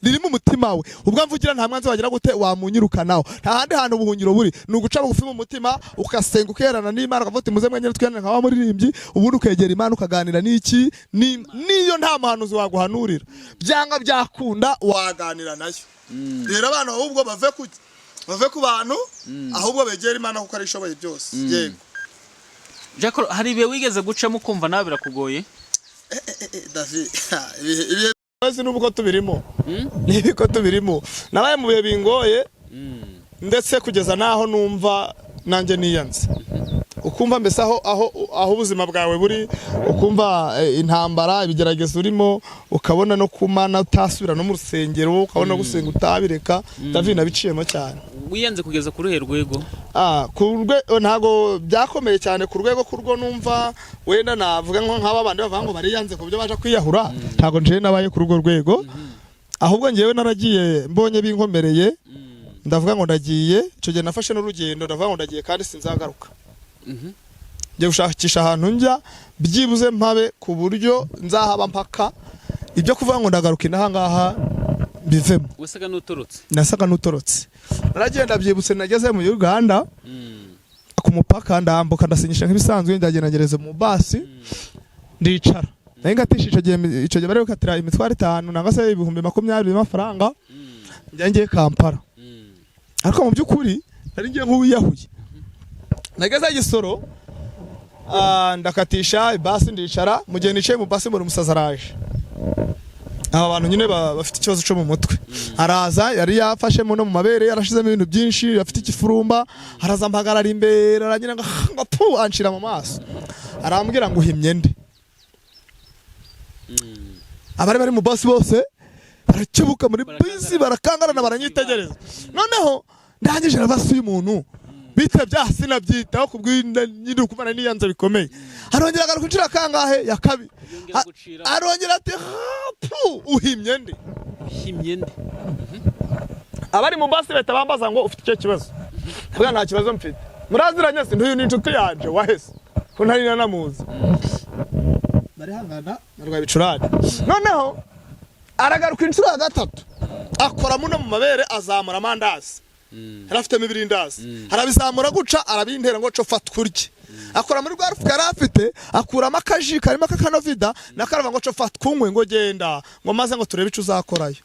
riri mu mutima we, ubwo mvugira nta mwanzi wagira gute wamunyirukanaho. Nta handi hantu ubuhungiro buri, ni uguca bugufi mu mutima ukasenga ukerana n'Imana, ukavuga uti muze mwenyine twiyane nka wa muririmbyi, ubundi ukegera Imana ukaganira n'iki niyo nta muhanuzi waguhanurira, byanga byakunda waganira nayo. Rero abantu ahubwo bave ku bantu, ahubwo begera Imana kuko ari ishoboye byose. Yego Jacques, hari ibihe wigeze gucamo kumva nawe birakugoye? David Bazi nubuko tubirimo. Nibiko tubirimo. Nabaye mu bihe bingoye ndetse kugeza naho numva nanjye niyanze. Ukumva mbese aho ubuzima bwawe buri, ukumva intambara ibigeragezo urimo, ukabona no kumana utasubira no mu rusengero, ukabona gusenga utabireka. David nabiciyemo cyane. Wiyanze kugeza ku ruhe rwego? Ntago byakomeye cyane ku rwego kurwo numva wenda navuga nk'aba bandi bavuga ngo bariyanze ku byo baje kwiyahura. Ntago nje nabaye ku rugo rwego, ahubwo ngewe naragiye mbonye binkomereye, ndavuga ngo ndagiye. Cyo gihe nafashe n'urugendo, ndavuga ngo ndagiye kandi sinzagaruka. Ngiye gushakisha ahantu njya byibuze mpabe ku buryo nzahaba mpaka ibyo kuvuga ngo ndagaruka inaha ngaha bivemo. Wasaga n'utorotse? Nasaga n'utorotse. Naragenda byibutse nageze mu Uganda ku mupaka, ndambuka ndasinyisha nk'ibisanzwe, ndagenagereza mu basi ndicara. Naye ngatisha ico gihe bari gukatira imitwaro 5 nanga se 20,20 y'amafaranga njye Kampala. Ariko mu byukuri nari ngiye nk'uwiyahuye. Nageze Gisoro ndakatisha basi ndicara, mu gihe nicaye mu basi muri umusaza araje. Aba bantu nyine bafite ikibazo cyo mu mutwe. Araza yari yafashe no mu mabere, yarashizemo ibintu byinshi, afite ikifurumba, araza mpagarara imbere, aranyira ngo pu anshira mu maso. Arambwira ngo uhimye nde. Abari mu basi bose barakibuka muri bisi, barakangarana, baranyitegereza. Noneho ndangije nabasuye umuntu bita byasi nabyitaho kubw'inda nyiri kumana niyanze bikomeye. Arongera agaruka inshira kangahe ya kabiri, arongera ati uhimye nde. Abari mu basi leta bambaza ngo ufite icyo kibazo. Vuga nta kibazo mfite. Muraziranye se ntuyu ni inshuti yanje wahese ko ntari nanamuzi. Bari hangana narwaye bicurane. Noneho aragaruka inshuro ya gatatu akora muno mu mabere, azamura amandazi. Harafite mibirindazi, harabizamura guca arabintera ngo cyo fatkurye. Akora muri rwa rufuka yarafite, akuramo akaji karimo kakanovida, nakarava ngo cyo fatkunywe ngo genda ngo maze ngo turebe ico uzakorayo.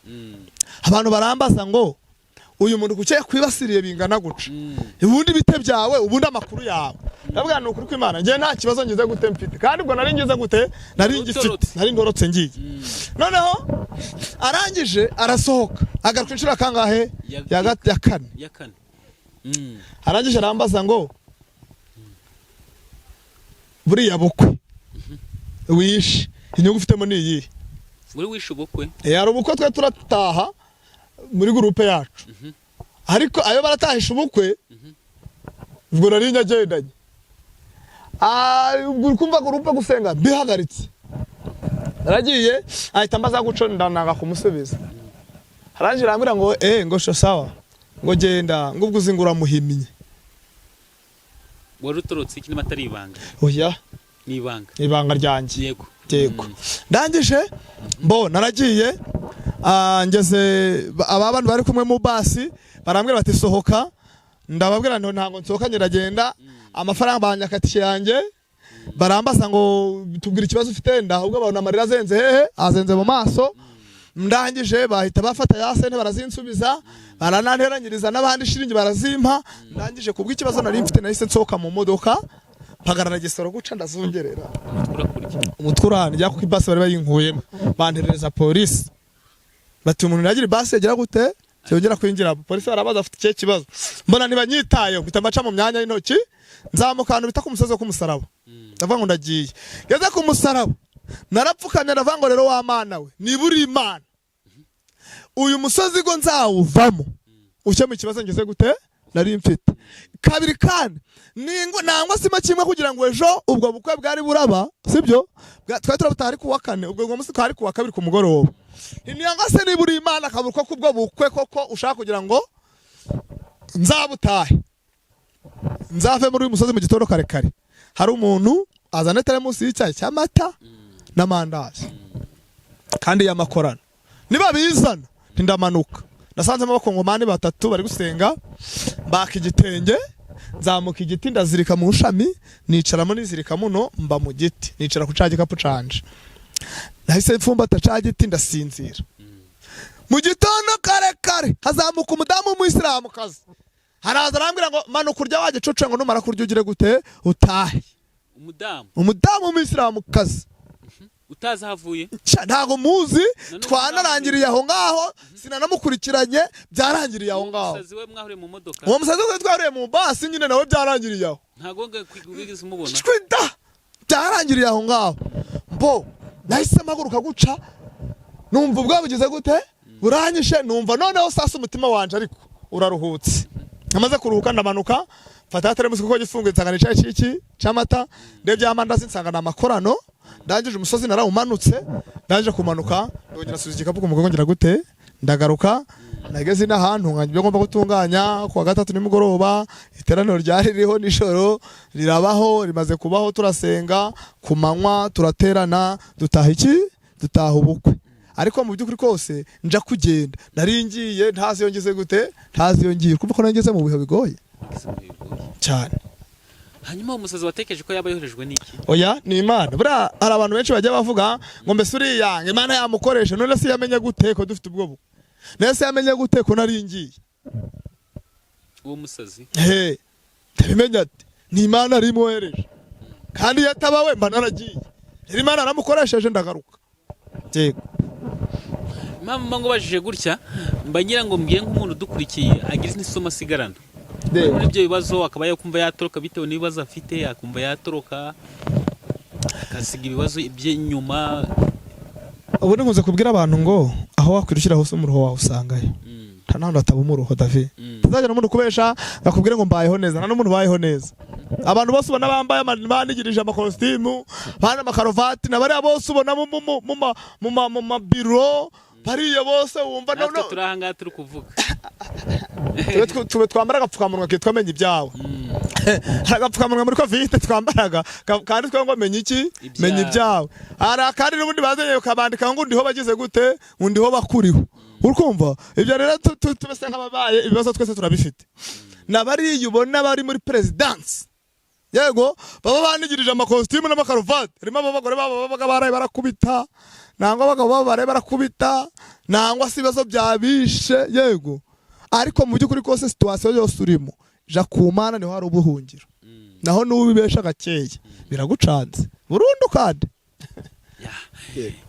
Abantu barambaza ngo uyu muntu kucye kwibasiriye bingana guca. Ubundi bite byawe, ubundi amakuru yawe. Ndavuga ni ukuri kw'Imana, ngiye nta kibazo ngize gute mfite, kandi ubwo nari ngize gute, nari ngifite, nari ndorotse ngiye. Noneho arangije arasohoka, agaruka inshuro kangahe ya kane. Arangije arambaza ngo buriya bukwe wishe inyungu ufitemo ni iyi. muri wishe ubukwe hari ubukwe twe turataha muri groupe yacu ariko ayo baratahisha ubukwe ubwo nari nyagendanye ubwo kumva groupe gusenga bihagaritse naragiye ahita mbaza guco ndananga kumusubiza harangira ambira ngo ngo sho sawa ngo genda ngo ubwo uzingura muhiminye wari utorotse iki nimatari ibanga oya ni ibanga ryanjye yego ndangije naragiye ngeze abantu bari kumwe mu basi barambwira bati sohoka ndababwira ntabwo nsohoka nyiragenda amafaranga banyakatiye yanjye barambaza ngo tubwire ikibazo ufite ndahubwo babona amarira azenze mu maso ndangije bahita bafata ya sente barazinsubiza barananteranyiriza n'abandi shiringi barazimpa ndangije kubw'ikibazo nari mfite nahise nsohoka mu modoka pagarara gisoro guca ndazungerera umutkurane njya ku ibasi bari bayinkuyemo banterereza polisi bati umuntu yagira ibasi yagera gute cyongera kwinjira polisi barabaza afite ikihe kibazo mbona ntibanyitayeho mpita maca mu myanya y'intoki nzamukana bita ku musozi wo kumusaraba ndavuga ngo ndagiye ngeze ku musaraba narapfukamye ndavuga ngo rero wa mana we niba uri imana uyu musozi go nzawuvamo ucyo mu kibazo ngeze gute nari mfite kabiri kandi nangwa sima kimwe kugira ngo ejo ubwo bukwe bwari buraba sibyo twari turabutari ku wa kane ubwo ngo musi twari ku wa kabiri ku mugoroba niyanga se niba uri imana kaburuko kubwo bukwe koko ushaka kugira ngo nzabutahe nzave muri uyu musozi mu gitondo kare kare hari umuntu azana teremusi y'icyayi cy'amata n'amandazi kandi y'amakorano niba bizana ndamanuka nasanzemo abakongomani batatu bari gusenga mbaka igitenge nzamuka igiti ndazirika mu shami nicaramo nizirika muno mba mu giti nicara ku ca gikapu canje nahise mfumbata ca giti ndasinzira mu gitondo kare kare hazamuka umudamu w'umuyisilamukazi haraza arambwira ngo manuka urya waje coce ngo numara kurya ugire gute utahe umudamu w'umuyisilamukazi utaza havuye ntago muzi twanarangiriye aho ngaho sinanamukurikiranye byarangiriye aho ngaho umusazi we mwahuriye mu modoka uwo musazi we twahuriye mu basi nyine nawe byarangiriye aho ntago wigeze umubona byarangiriye aho ngaho nahise mpaguruka guca numva ubwo bugize gute buranyishe numva noneho sasa umutima wanje ariko uraruhutse namaze kuruhuka ndamanuka fata teremusi kuko gifunguye nsangana icyayi cy'iki cy'amata ndebye amandazi nsangana amakorano ndangije umusozi narawumanutse ndangije kumanuka ndongera subiza igikapu ku mugongo ngira gute ndagaruka nageze n'ahantu nkajya ibyo ngomba gutunganya ku wa gatatu nimugoroba iteraniro ryari ririho nijoro rirabaho rimaze kubaho turasenga ku manywa turaterana dutaha ubukwe ariko mu by'ukuri kose nja kugenda naringiye ntazi iyo ngeze gute ntazi iyo ngiye kumva ko nageze mu bihe bigoye cyane hanyuma umusazi watekereje ko yaba yoherejwe n'iki oya ni imana buriya hari abantu benshi bajya bavuga ngo mbese uriya imana yamukoresha none se yamenye gute ko dufite ubwo bukwe none se yamenye gute ko naringiye uwo musazi ndabimenya ati ni imana rimwohereje kandi iyo ataba we mba naragiye rero imana aramukoresheje ndagaruka yego impamvu mba ngubajije gutya mba ngira ngo mbwiye nk'umuntu udukurikiye agira n'isomo asigarana muri ibyo bibazo akaba yakumva yatoroka bitewe n'ibibazo afite akumva yatoroka akasiga ibibazo by'inyuma ubu nkunze kubwira abantu ngo aho wakwirushyira hose umuruho wawe usangayo nta n'ahantu hataba umuruho David tuzajya n'umuntu kubesha akubwire ngo mbayeho neza nta n'umuntu ubayeho neza abantu bose ubona bambaye banigirije amakositimu bana amakaruvati n'abariya bose ubona mu mabiro bariya bose wumva natwe turahanga turi kuvuga tube twambara agapfukamunwa kitwa menya ibyawe agapfukamunwa muri covid twambaraga kandi twe ngo menya iki menya ibyawe ara kandi n'ubundi bazanye ukabandika ngo ndiho bagize gute undiho bakuriho urkumva ibyo rero tubese nk'ababaye ibibazo twese turabifite nabari ubona bari muri presidence yego baba banigirije amakositimu n'amakaruvati harimo abagore babo babaga baraye barakubita nangwa abagabo babo baraye barakubita nangwa si ibibazo byabishe yego ariko mu by'ukuri kose situation yose urimo ja ku Mana niho hari ubuhungiro naho n'ubibesha gakeya biragucanze burundu kandi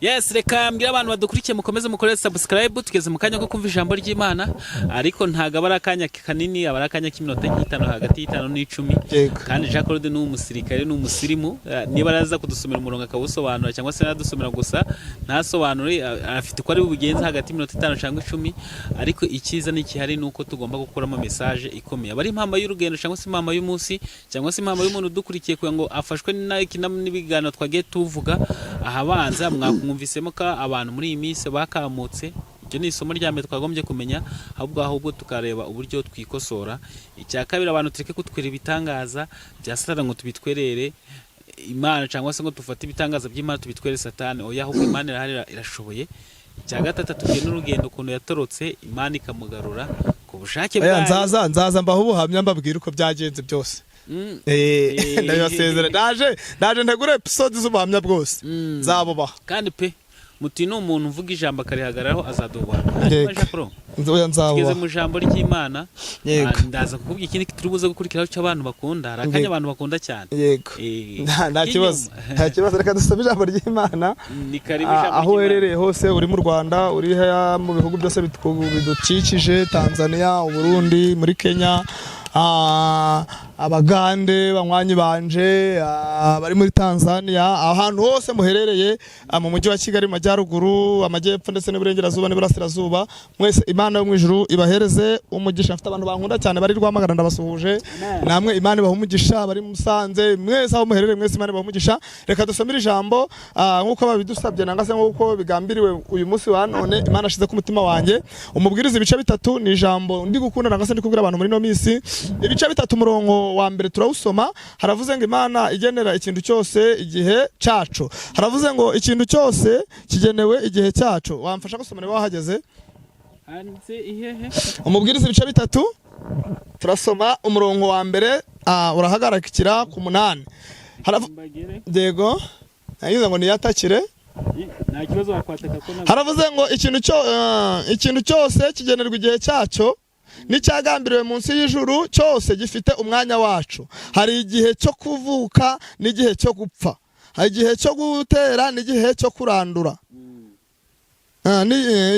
Yes, reka mbwira abantu badukurikiye mukomeze mukore subscribe, tugeze mu kanya ko kumva ijambo ry'Imana, ariko ntago abara akanya kanini, abara akanya k'iminota 5 hagati y'5 n'10. Kandi Jean Claude ni umusirikare, ni umusirimu, niba araza kudusomera umurongo akawusobanura cyangwa se nadusomera gusa ntasobanure, afite ko ari bugenze hagati y'iminota 5 cyangwa 10, ariko ikiza n'ikihari nuko tugomba gukuramo message ikomeye. Abari impamba y'urugendo cyangwa se impamba y'umunsi cyangwa se impamba y'umuntu dukurikiye kugira ngo afashwe n'ibiganiro twagiye tuvuga ahabanza, mwakumvisemo ko abantu muri iyi minsi bakamutse. Icyo ni isomo rya mbere twagombye kumenya, ahubwo tukareba uburyo twikosora. Icya kabiri, abantu tureke kutwera ibitangaza bya Satani ngo tubitwerere Imana, cyangwa se ngo tufate ibitangaza by'Imana tubitwere Satani. Oya, ahubwo Imana irahari, irashoboye. Icya gatatu, tugenda n'urugendo ukuntu yatorotse, Imana ikamugarura ku bushake bwayo. Nzaza mbaho ubuhamya mbabwira uko byagenze byose. Ndabasezera, ndaje ntegura episode z'ubuhamya bwose nzabubaha. Kandi pe muti ni umuntu uvuga ijambo akarihagararaho azaduha. Tugeze mu ijambo ry'Imana, ndaza kukubwira ikindi turi buze gukurikiraho cy'abantu bakunda, harakanya abantu bakunda cyane. Yego, nta kibazo, reka dusome ijambo ry'Imana. Aho uherereye hose, uri mu Rwanda, uri mu bihugu byose bidukikije, Tanzania, Uburundi, muri Kenya, Abagande, banywanyi banje, bari muri Tanzania, ahantu hose muherereye, mu mujyi wa Kigali, Majyaruguru, Amajyepfo ndetse n'Iburengerazuba n'Iburasirazuba, mwese Imana yo mu ijuru ibahereze umugisha. Mfite abantu bankunda cyane bari Rwamagana, ndabasuhuje. Namwe Imana ibaha umugisha, bari Musanze, mwese aho muherereye mwese Imana ibaha umugisha. Reka dusomere ijambo nk'uko babidusabye, nanga se nk'uko bigambiriwe uyu munsi wa none. Imana ashize ku mutima wanjye umubwiriza ibice bitatu, ni ijambo ndi gukunda, nanga se ndi kubwira abantu muri no minsi. Ibice bitatu, umurongo wa mbere turawusoma. Haravuze ngo Imana igenera ikintu cyose igihe cyacu. Haravuze ngo ikintu cyose kigenewe igihe cyacu. Wamfasha gusomera wahageze? Umubwiriza ibice bitatu, turasoma umurongo wa mbere, urahagarikira ku 8. Yego, nagize ngo niyatakire. Nta kibazo wakwataka ko. Haravuze ngo ikintu cyose kigenerwa igihe cyacyo, n'icyagambiriwe munsi y'ijuru cyose gifite umwanya wacu. Hari igihe cyo kuvuka n'igihe cyo gupfa, hari igihe cyo gutera n'igihe cyo kurandura,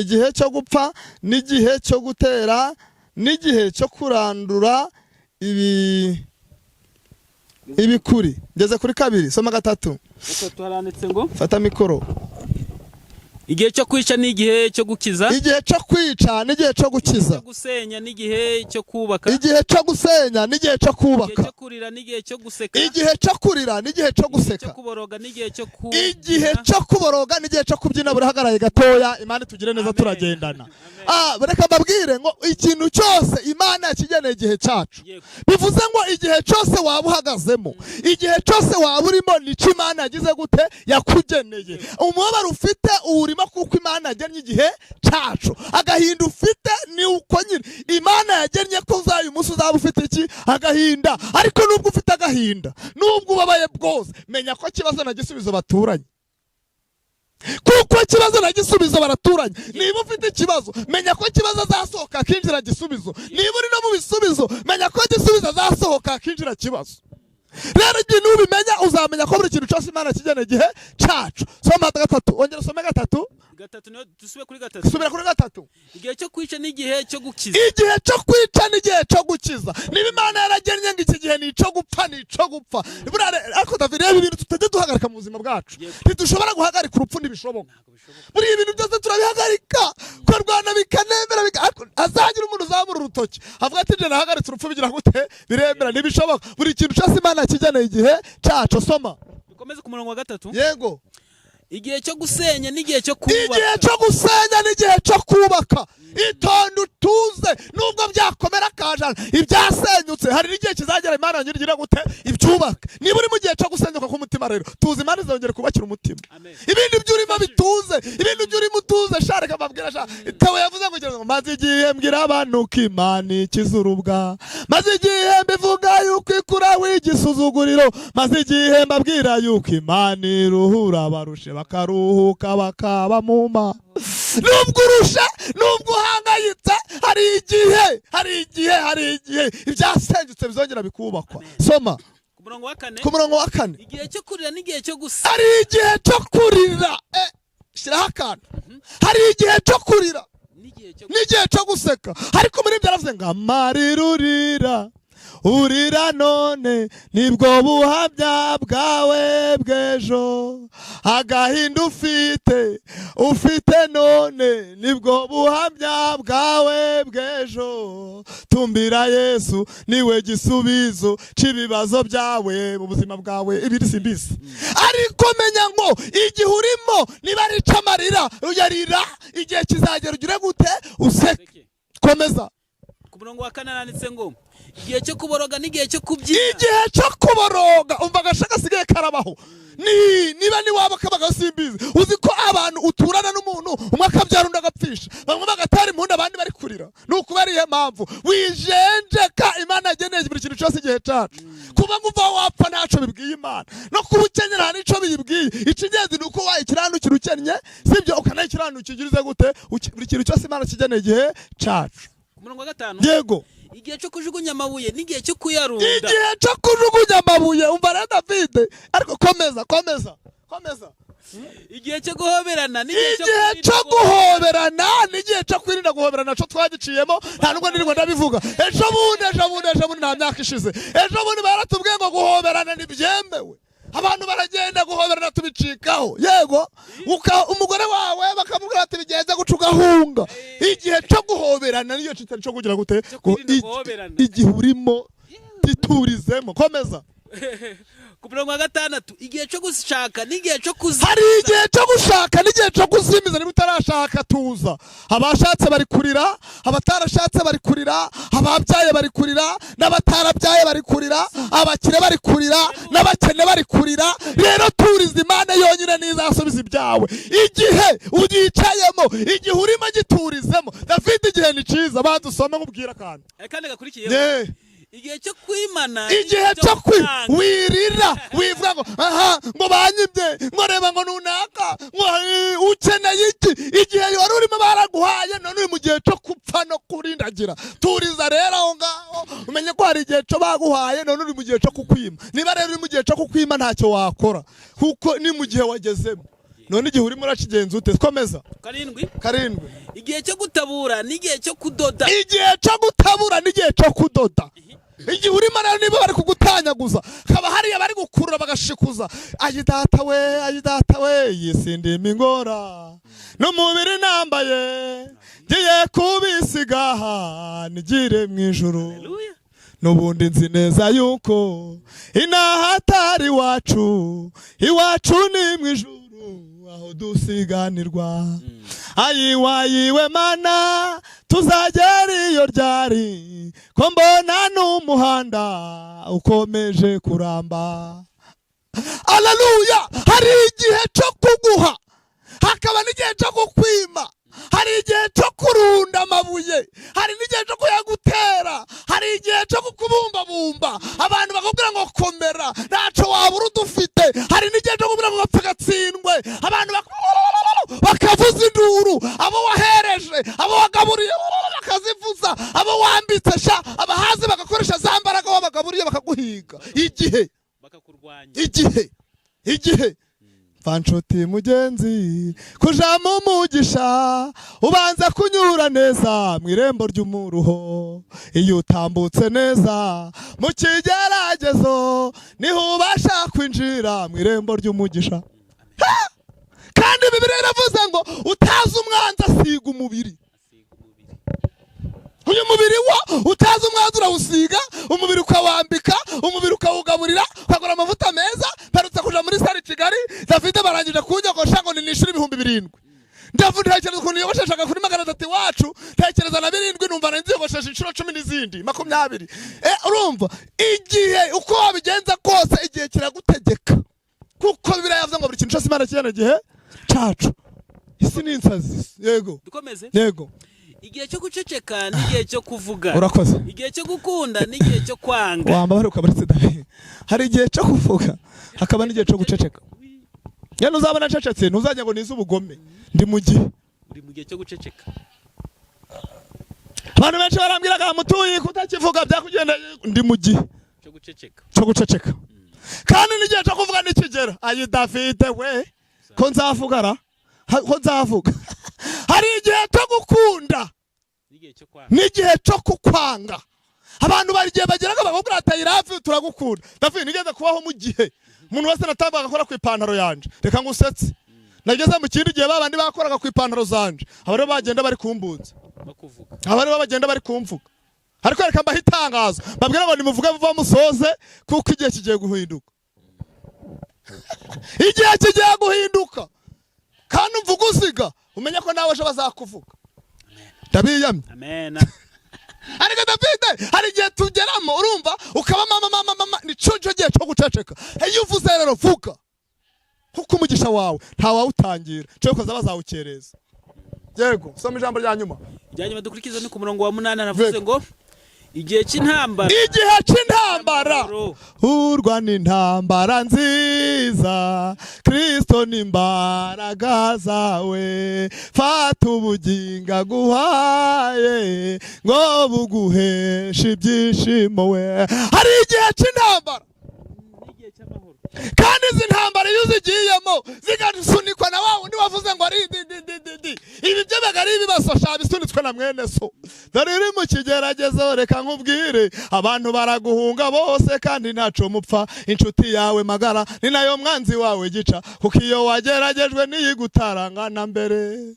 igihe cyo gupfa n'igihe cyo gutera n'igihe cyo kurandura ibikuri. Ngeze kuri 2, soma 3. Haranditse ngo fata mikoro. Igihe cyo kwica n'igihe cyo gukiza, igihe cyo kwica n'igihe cyo gukiza, gusenya n'igihe cyo kubaka, igihe cyo gusenya n'igihe cyo kubaka, igihe cyo kurira n'igihe cyo guseka, igihe cyo kurira n'igihe cyo guseka, igihe cyo kuboroga n'igihe cyo igihe cyo kuboroga n'igihe cyo kubyina. Burahagaraye gatoya, Imana tugire neza, turagendana. Reka mbabwire ngo ikintu cyose Imana yakigeneye igihe cyacu. Bivuze ngo igihe cyose waba uhagazemo, igihe cyose waba urimo, nico Imana yagize gute, yakugeneye. Umubabaro ufite urimo kuko Imana yagennye igihe cyacu. Agahinda ufite ni uko nyine Imana yagennye ko uyu munsi uzaba ufite iki, agahinda. Ariko nubwo ufite agahinda, nubwo ubabaye bwose, menya ko kibazo na gisubizo baturanye. Kuko kibazo na gisubizo baraturanye. Niba ufite ikibazo, menya ko kibazo azasohoka akinjira gisubizo. Niba uri no mu bisubizo, menya ko gisubizo azasohoka akinjira kibazo. Rero igihe nubimenya, uzamenya ko buri kintu cyose Imana kigeneye igihe cyacu. Soma 3, ongera usome 3. Niyo dusubire kuri 3. Subira kuri 3. Igihe cyo kwica n'igihe cyo gukiza, igihe cyo kwica n'igihe cyo gukiza. Niba Imana yaragennye ngo iki gihe ni cyo gupfa, ni cyo gupfa. Ariko David, reba ibintu tutajya duhagarika mu buzima bwacu. Ntidushobora guhagarika urupfu, ntibishoboka. Muri ibintu byose turabihagarika, kurwana bikanemera, azagira umuntu uzamura urutoki avuga ati njye nahagaritse urupfu, bigira gute, biremera, ntibishoboka. Buri kintu cyose Imana kigeneye igihe cyacu. Soma, dukomeze ku murongo wa 3. Yego, igihe cyo gusenya n'igihe cyo kubaka, igihe cyo gusenya n'igihe cyo kubaka. Itonde utuze, nubwo byakomera kajana ibyasenyutse, hari n'igihe kizagera Imana yongera gute, ibyubaka. Niba uri mu gihe cyo gusenyuka k'umutima, rero tuzi Imana izongera kubakira umutima. Ibindi by'urimo bituze, ibindi by'urimo utuze. Shareka babwira Tewe yavuze ngo maze igihe mbwira abantu ko Imana ikiza urubwa, maze igihe mbivuga yuko ikuraho igisuzuguriro, maze igihe mbabwira yuko Imana iruhura abarushe bakaruhuka bakaba muma. Nubwo urusha, nubwo uhangayitse, hari igihe ibyasenyutse bizongera bikubakwa. Soma ku murongo wa 4 igihe cyo kurira n'igihe cyo guseka hari igihe cyo kurira shiraho akantu hari igihe cyo kurira n'igihe cyo guseka ariko muri ibyo aravuze ngo amarira urira none nibwo buhamya bwawe bw'ejo agahinda ufite none nibwo buhamya bwawe bw'ejo tumbira Yesu niwe gisubizo cy'ibibazo byawe mu buzima bwawe ibiri simbisi ariko menya ngo igihe urimo niba ari camarira uyarira igihe kizagera ugire gute useke komeza ku murongo wa 4 nanditse ngo igihe cyo kuboroga n'igihe cyo kubyina igihe cyo kuboroga umva gashaka sigaye karabaho niba ni waba kabaga simbizi uzi ko abantu uturana n'umuntu umwe akabyara undi agapfisha bamwe bagatara impundu abandi bari kurira nuko bariye mpamvu wijenjeka Imana yageneye buri kintu cyose igihe cyacu kuba nguva wapfa ntaco bibwiye Imana no kuba ukenyera nico biyibwiye ikingenzi nuko wayikirandukira ukennye sibyo ukanayikirandukira ugirize gute buri kintu cyose Imana kigeneye igihe cyacu umurongo wa 5 yego igihe cyo kujugunya amabuye n'igihe cyo kuyarunda igihe cyo kujugunya amabuye umva rero David ariko komeza igihe cyo guhoberana n'igihe cyo guhoberana n'igihe cyo kwirinda guhoberana cyo twagiciyemo nta nubwo ndirimbo ndabivuga ejo bundi nta myaka ishize ejo bundi baratubwiye ngo guhoberana ntibyemewe abantu baragenda guhoberana tubicikaho yego umugore wawe bakamubwira ati bigenze guca ugahunga igihe cyo guhoberana niyo kitari cyo kugira gute igihe urimo titurizemo komeza ku murongo wa 6 igihe cyo gushaka n'igihe cyo kuzimiza hari igihe cyo gushaka n'igihe cyo kuzimiza niba utarashaka tuza abashatse bari kurira abatarashatse bari kurira ababyaye bari kurira n'abatarabyaye bari kurira abakire bari kurira n'abakene bari kurira rero turiza Imana yonyine n'izasubiza ibyawe igihe ugicayemo igihe urimo giturizemo David igihe ni ciza bantu usome nkubwira kandi gakurikiye igihe cyo kwimana igihe cyo wirira wivuga ngo ngo banyibye ngo reba ngo nunaka ngo ukeneye iki igihe wari urimo baraguhaye none uri mu gihe cyo kupfa no kurindagira turiza rero aho ngaho umenye ko hari igihe cyo baguhaye none uri mu gihe cyo kukwima niba rero uri mu gihe cyo kukwima ntacyo wakora kuko ni mu gihe wagezemo none igihe urimo urakigenza ute komeza 7 igihe cyo gutabura n'igihe cyo kudoda igihe cyo gutabura n'igihe cyo kudoda igihe urimo rero niba bari kugutanyaguza kaba hariya bari gukurura bagashikuza ayidata we yisindima ingora n'umubiri nambaye ngiye kubisigaha nigire mu ijuru n'ubundi nzi neza yuko inaha atari iwacu ni mu ijuru aho dusiganirwa ayiwe Mana tuzagera iyo ryari ko mbona n'umuhanda ukomeje kuramba Haleluya hari igihe cyo kuguha hakaba n'igihe cyo kukwima hari igihe cyo kurunda amabuye hari n'igihe cyo kuyagutera hari igihe cyo kukubumbabumba abantu bakubwira ngo komera ntacyo wabura udufite hari n'igihe cyo kubwira ngo gapfa gatsindwe abantu bakavuza induru abo wahereje abo wagaburiye bakazivuza abo wambitse abahazi bagakoresha za mbaraga wabagaburiye bakaguhiga igihe Fanchoti mugenzi kuja mu mugisha ubanza kunyura neza mu irembo ry'umuruho iyo utambutse neza mu kigeragezo niho ubasha kwinjira mu irembo ry'umugisha kandi Bibiliya iravuze ngo utazi umwanzi asiga umubiri uyu mubiri utazi umwanzi urawusiga umubiri ukawambika umubiri ukawugaburira ukagura amavuta meza mperutse kuja muri sare Kigali David barangije kunyogosha ngo ninishira 7,000 ndavuga ukuntu yogosheshaga kuri 300 iwacu tekereza na 7 numva nanziyogoshesha inshuro 10 n'izindi 20 urumva igihe uko wabigenza kose igihe kiragutegeka kuko Bibiliya yavuze ngo buri kintu cyose Imana kigena igihe cacu isi ni insazi yego dukomeze yego igihe cyo guceceka n'igihe cyo kuvuga urakoze igihe cyo gukunda n'igihe cyo kwanga wamba baruka muri David hari igihe cyo kuvuga hakaba n'igihe cyo guceceka yano uzabona cecetse ntuzajya ngo nize ubugome ndi mu gihe cyo guceceka abantu benshi barambwiraga mutuyi kutakivuga byakugenda ndi mu gihe cyo guceceka kandi n'igihe cyo kuvuga nikigera ayi David we ko nzavugara ko nzavuga hari igihe cyo gukunda n'igihe cyo kukwanga. Abantu bari gihe bageraga bakubwira ati irafi turagukunda. David nigeze kubaho mu gihe umuntu wese natambaga akora ku ipantaro yanje, reka ngusetse nageze mu kindi gihe babandi bakoraga ku ipantaro zanje abari bagenda bari kumbunza bakuvuga, abari bagenda bari kumvuga, ariko reka mbahitangaza babwira ngo nimuvuge vuba musoze kuko igihe kigiye guhinduka. Igihe kigiye guhinduka kandi umvuga usiga umenye ko nawe ejo bazakuvuga. Ndabiyamye amen. Ariko David hari igihe tugeramo urumva ukaba mama nico gihe cyo guceceka. Iyo uvuze rero vuga kuko umugisha wawe nta wawutangira cyo koza bazawukereza. Yego soma ijambo rya nyuma dukurikiza ni ku murongo wa 8 navuze ngo igihe cy'intambara, igihe cy'intambara urwana intambara nziza, Kristo n'imbaraga zawe, fata ubugingo aguhaye ngo buguheshe ibyishimo we. Hari igihe cy'intambara kandi izi ntambara iyo uzigiyemo zigasunikwa na wa wundi wavuze ngo ari ibi byo bagari bibasosha bisunitswe na mwene so. Dore iri mu kigeragezo reka nkubwire abantu baraguhunga bose kandi ntaco mupfa, inshuti yawe magara ni nayo mwanzi wawe gica, kuko iyo wageragejwe niyigutarangana mbere.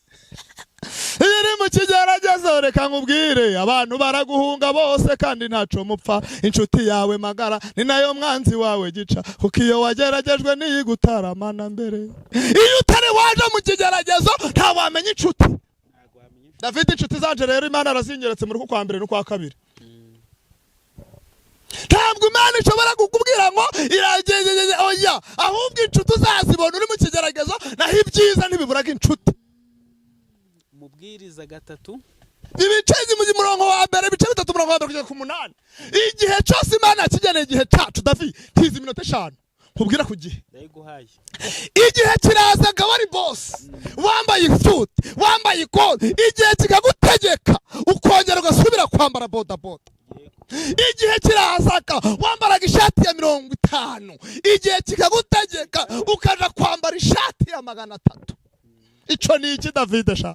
Iri mu kigeragezo reka nkubwire abantu baraguhunga bose kandi ntaco mupfa, inshuti yawe magara ni nayo mwanzi wawe gica, kuko iyo wageragejwe niyigutaramana mbere. Iyo utari waje mu kigeragezo nta wamenya inshuti. David inshuti zanje rero Imana arazingeretse muri kwa mbere no kwa kabiri. Ntabwo Imana ishobora kukubwira ngo iragegege oya, ahubwo inshuti uzazibona uri mu kigeragezo naho ibyiza ntibiburaga inshuti. Mubwiriza 3 ibice mu murongo wa mbere ibice 3 murongo wa mbere kugeza ku 8. Igihe cyose Imana kigeneye igihe cyacu David tizi iminota 5 nkubwira ku gihe ndayiguhaye. Igihe kirazaga wari boss wambaye suit wambaye ikoti, igihe kikagutegeka ukongera ugasubira kwambara boda boda. Igihe kirazaga wambaraga ishati ya 50, igihe kikagutegeka ukaja kwambara ishati ya 300. Ico ni iki David sha?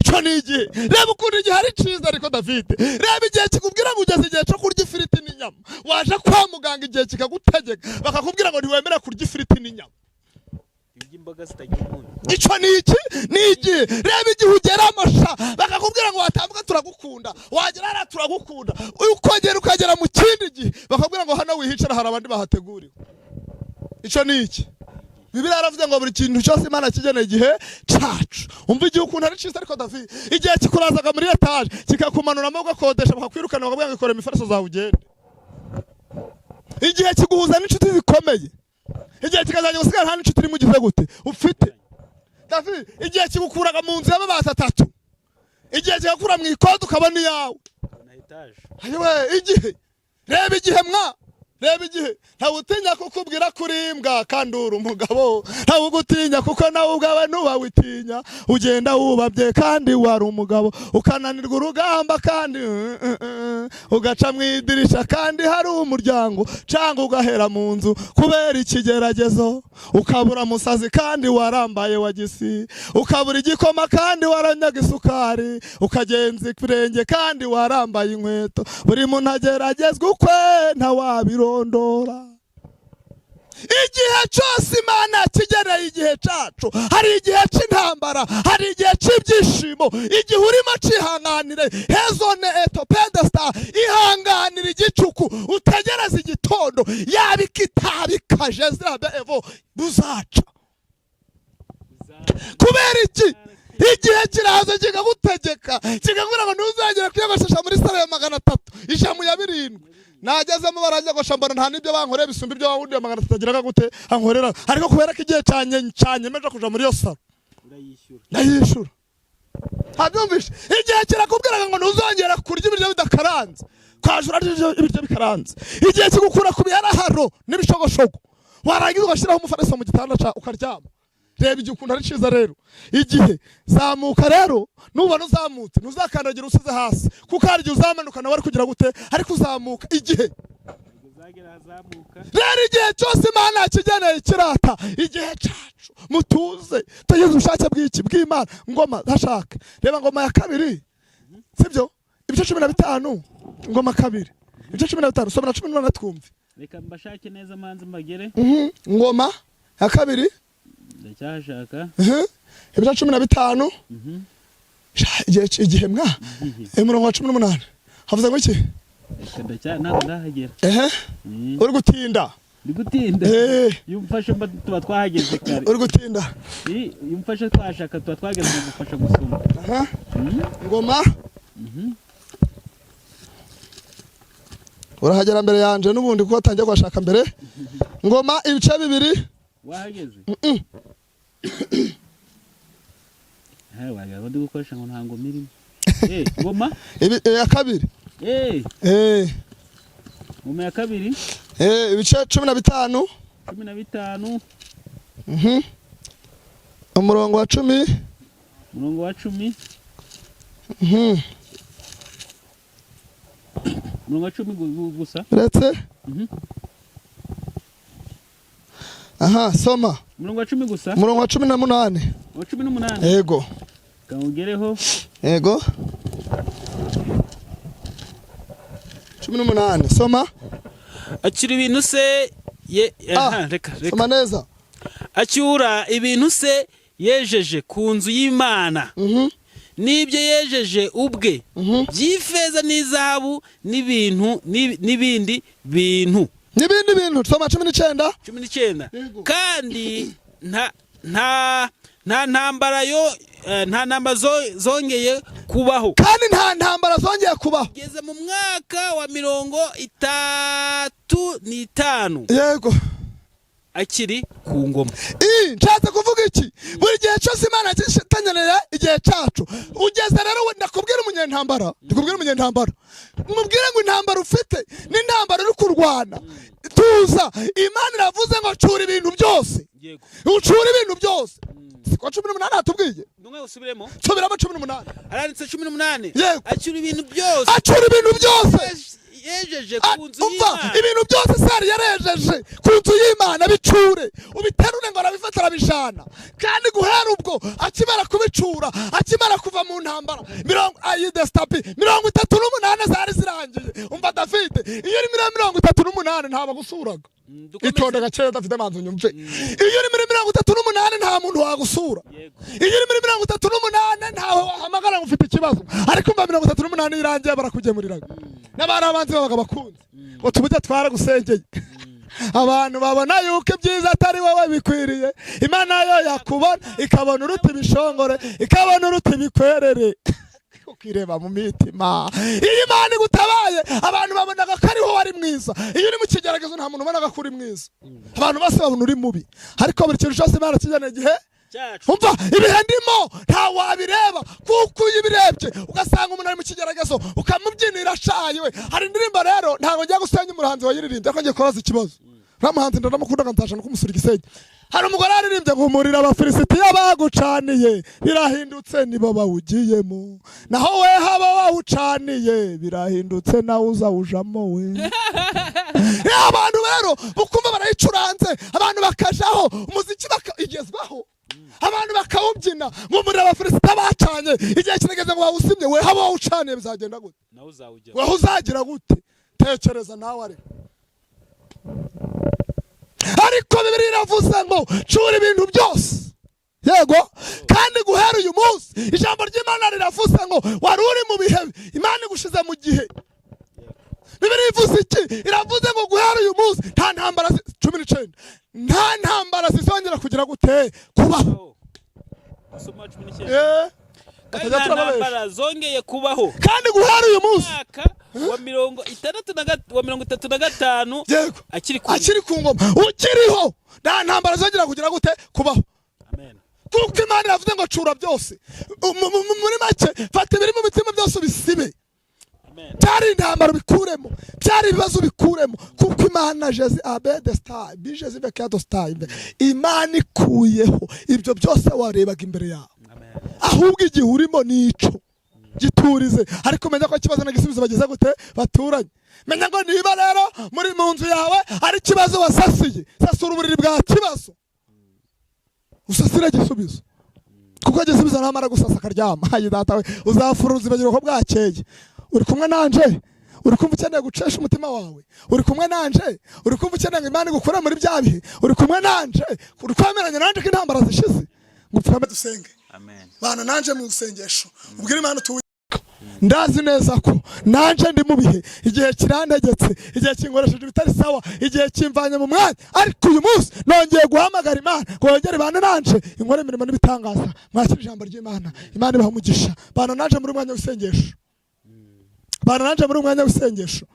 Ico ni iki? Reba ukuntu igihe hari ciza ariko David. Reba igihe kikubwira ngo ugeze igihe cyo kurya ifiriti n'inyama. Waje kwa muganga igihe kikagutegeka bakakubwira ngo ntiwemera kurya ifiriti n'inyama. Imboga zitagira umunyu. Ico ni iki? Ni iki? Reba igihe ugera amasha bakakubwira ngo watambuka turagukunda. Wagera ara turagukunda. Ukongera ukagera mu kindi gihe bakakubwira ngo hano wihicara hari abandi bahateguriwe. Ico ni iki? Bibiliya yaravuze ngo buri kintu cyose Imana kigeneye igihe cyacu. Umva igihe ukuntu ari cyiza ariko David igihe kikurazaga muri etage kikakumanuramo ugakodesha bakakwirukana bakabwira ngo ikore imifariso zawe ugende. Igihe kiguhuza n'inshuti zikomeye, igihe kikazajya gusigara nta n'inshuti iri mugize gute ufite. David igihe kigukuraga mu nzu y'ababata 3, igihe kigakura mu ikodo ukabona iyawe na etage. Ayiwe igihe reba igihe reba igihe ntawe utinya kukubwira kurimbwa kandi uri umugabo, ntawe ugutinya kuko nawe ubwawe nubawitinya, ugenda wubabye kandi wari umugabo, ukananirwa urugamba kandi ugaca mu idirisha kandi hari umuryango, cyangwa ugahera mu nzu kubera ikigeragezo, ukabura musazi kandi warambaye wagisi, ukabura igikoma kandi waranyaga isukari, ukagenza ikirenge kandi warambaye inkweto. Buri muntu ageragezwa ukwe ntawabiro ndora. Igihe cyose Imana kigeneye igihe cyacu, hari igihe cy'intambara, hari igihe cy'ibyishimo, igihe urimo cihanganire hezone eto pedestal, ihanganire igicuku utegereza igitondo yabikitabi zirabe evo buzaca. Kubera iki? Igihe kiraza kikagutegeka kikakubwira ngo ntuzagere kwiyogoshesha muri sale ya 300 ishamu ya 7. Nagezemo baranyagosha mbona nta nibyo bankoreye bisumba ibyo wawundi ya 300 agiraga gute ankorera, ariko kubera ko igihe cyanyemeje kuja muri yo sale ndayishura. Habyumvishe igihe kirakubwira ngo ntuzongera kurya ibiryo bidakaranze, kwajura ibiryo bikaranze. Igihe kigukura ku biharaharo n'ibishogoshogo warangiza ugashiraho umufariso mu gitanda cya ukaryama. Reba igihe ukuntu ari ciza rero. Igihe zamuka rero nubona uzamutse ntuzakandagira usize hasi, kuko hari igihe uzamanuka nawe ari kugira gute ariko uzamuka. Igihe rero igihe cyose Imana yakigeneye ikirata igihe cyacu mutuze tugeze ubushake bw'iki bw'Imana ngoma ndashaka reba ngoma ya kabiri sibyo ibice 15 ngoma kabiri ibice 15 soma na 18 twumve reka mbashake neza manzi mbagere ngoma ya kabiri ndacyashaka ibice 15 igihe mwa umurongo wa 18 havuze ngo iki ntabwo ndahagera uri gutinda yumfashe tuba twahageze kare uri gutinda yumfashe twashaka tuba twageze mu gufasha gusoma ngoma urahagera mbere yanje n'ubundi kuko atangiye kwashaka mbere ngoma ibice bibiri wahageze wajya gukoresha ngo nta ngoma irimo ngoma ya kabiri ngoma ya kabiri ibice 15 umurongo wa 10 umurongo wa 10 gusa uretse soma umurongo wa 10 gusa umurongo wa 18 wa 18 yego kangugereho yego 18 soma akira ibintu se reka soma neza acyura ibintu se yejeje ku nzu y'Imana n'ibyo yejeje ubwe by'ifeza n'izahabu n'ibindi bintu soma 19 kandi nta ntambara zongeye kubaho kandi nta ntambara zongeye kubaho geze mu mwaka wa 35 yego akiri ku ngoma nshatse kuvuga iki buri gihe cyose Imana yatanyanira igihe cyacu ugeze rero ndakubwira umunyentambara mubwire ngo intambara ufite n'intambara uri kurwana tuza Imana iravuze ngo cura ibintu byose ucura ibintu byose kwa 18 atubwiye ndumwe usubiremo subiramo 18 aranditse 18 acyura ibintu byose yejeje ku nzu y'Imana ibintu byose sari yarejeje ku nzu y'Imana bicure ubiterure ngo arabifata arabijana kandi guhera ubwo akimara kubicura akimara kuva mu ntambara 38 zari zirangiye umva David iyo uri 38 ntaba gusuraga itonde gakeye David manzo nyumve iyo uri 38 nta muntu wagusura iyo uri 38 ntaho hamagara ufite ikibazo ariko umva 38 irangiye barakugemuriraga n'abana abanzi babaga bakunze ngo tubujye twara gusengeye abantu babona yuko ibyiza atari wowe bikwiriye Imana yo yakubona ikabona uruti bishongore ikabona uruti bikwerere ukireba mu mitima iyo Imana igutabaye abantu babonaga ko ari wowe wari mwiza iyo uri mu kigeragezo nta muntu ubonaga ko uri mwiza abantu bose babona uri mubi ariko buri kintu cyose Imana kijyana igihe umva ibihe ndimo nta wabireba kuko uyibirebye ugasanga umuntu ari mu kigeragezo ukamubyinira ashaye we hari indirimbo rero ntago ngiye gusenya umuhanzi wayiririmbye ariko ngiye kubaza ikibazo ramuhanzi ndanamukundaga nzashana kumusura igisenge hari umugore aririmbye ngo humurira abafilisitiya bagucaniye birahindutse nibo bawugiyemo naho we haba wawucaniye birahindutse nawe uzawujamo we abantu rero bukumva barayicuranze abantu bakajaho umuziki igezwaho abantu bakawubyina ngo muri abafilisitiya bacanye igihe kinageze ngo bawusimye we haba wawucaniye bizagenda gute weho uzagira gute tekereza nawe ariko Bibiliya iravuze ngo cura ibintu byose yego kandi guhera uyu munsi ijambo ry'Imana riravuze ngo wari uri mu bihe Imana igushize mu gihe Bibiliya ivuze iki iravuze ngo guhera uyu munsi nta ntambara 19 nta ntambara zizongera kugira gute kubaho ntambara zongeye kubaho kandi guhera uyu munsi wa 35 akiri ku ngoma ukiriho nta ntambara zongera kugira gute kubaho kuko Imana iravuze ngo cura byose muri make fata ibiri mu mitima byose ubisibe byari intambara bikuremo byari ibibazo bikuremo kuko Imana Jezi abede star bijezi bekado star Imana ikuyeho ibyo byose warebaga imbere yawe ahubwo igihe urimo nico giturize, ariko menya ko ikibazo n'igisubizo bageze gute baturanye. Menya ngo niba rero muri mu nzu yawe ari ikibazo wasasiye, sasura uburiri bwa kibazo usasire igisubizo, kuko igisubizo namara gusasa akaryama hayi data we uzafuruza ibagiro ko bwakeye. Uri kumwe nanje, uri kumva ukeneye gucesha umutima wawe, uri kumwe nanje, uri kumva ukeneye ngo Imana igukure muri bya bihe, uri kumwe nanje, uri kwemeranya nanje ko intambara zishize. Ngupfukame dusenge. Amen. Bana nanje mu isengesho ubwire Imana tu ndazi neza ko nanje ndi mu bihe, igihe kirantegetse, igihe kingoresheje bitari sawa, igihe kimvanye mu mwanya, ariko uyu munsi nongeye guhamagara Imana ngo yongere bana nanje inkore imirimo n'ibitangaza. Mwakira ijambo ry'Imana, Imana ibaha umugisha. Bana nanje muri umwanya w'isengesho, bana nanje muri umwanya w'isengesho.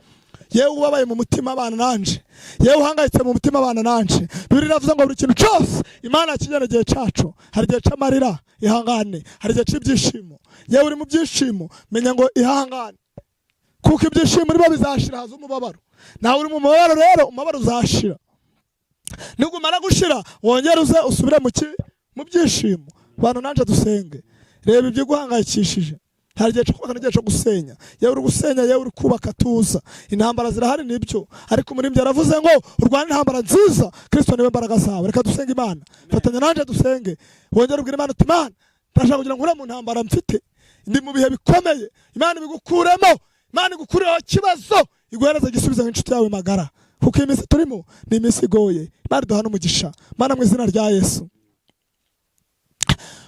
Yewe ubabaye mu mutima bana nanje, yewe uhangayitse mu mutima bana nanje. Bibiri navuze ngo buri kintu cyose Imana yakigena igihe cyacu. Hari igihe cy'amarira, ihangane. Hari igihe cy'ibyishimo, yewe uri mu byishimo, menya ngo ihangane, kuko ibyishimo nibo bizashira, haza umubabaro. Nawe uri mu mubabaro rero, umubabaro uzashira. Nigumara gushira wongere uze usubire mu byishimo. Bana nanje dusenge. Reba ibyo guhangayikishije. Hari igihe cyo kubaka n'igihe cyo gusenya. Yewe uri gusenya, yewe uri kubaka tuza. Intambara zirahari nibyo, ariko muri mbye yaravuze ngo urwane intambara nziza, Kristo niwe mbaraga zawe. Reka dusenge Imana, fatanya nanje dusenge. Wongere ubwire Imana uti Imana ndashaka kugira ngo ure mu ntambara mfite, ndi mu bihe bikomeye. Imana ibigukuremo, Imana igukureho kibazo, iguhereza igisubizo nk'inshuti yawe magara, kuko iyi minsi turimo ni iminsi igoye. Imana duhana umugisha. Mana mu izina rya Yesu,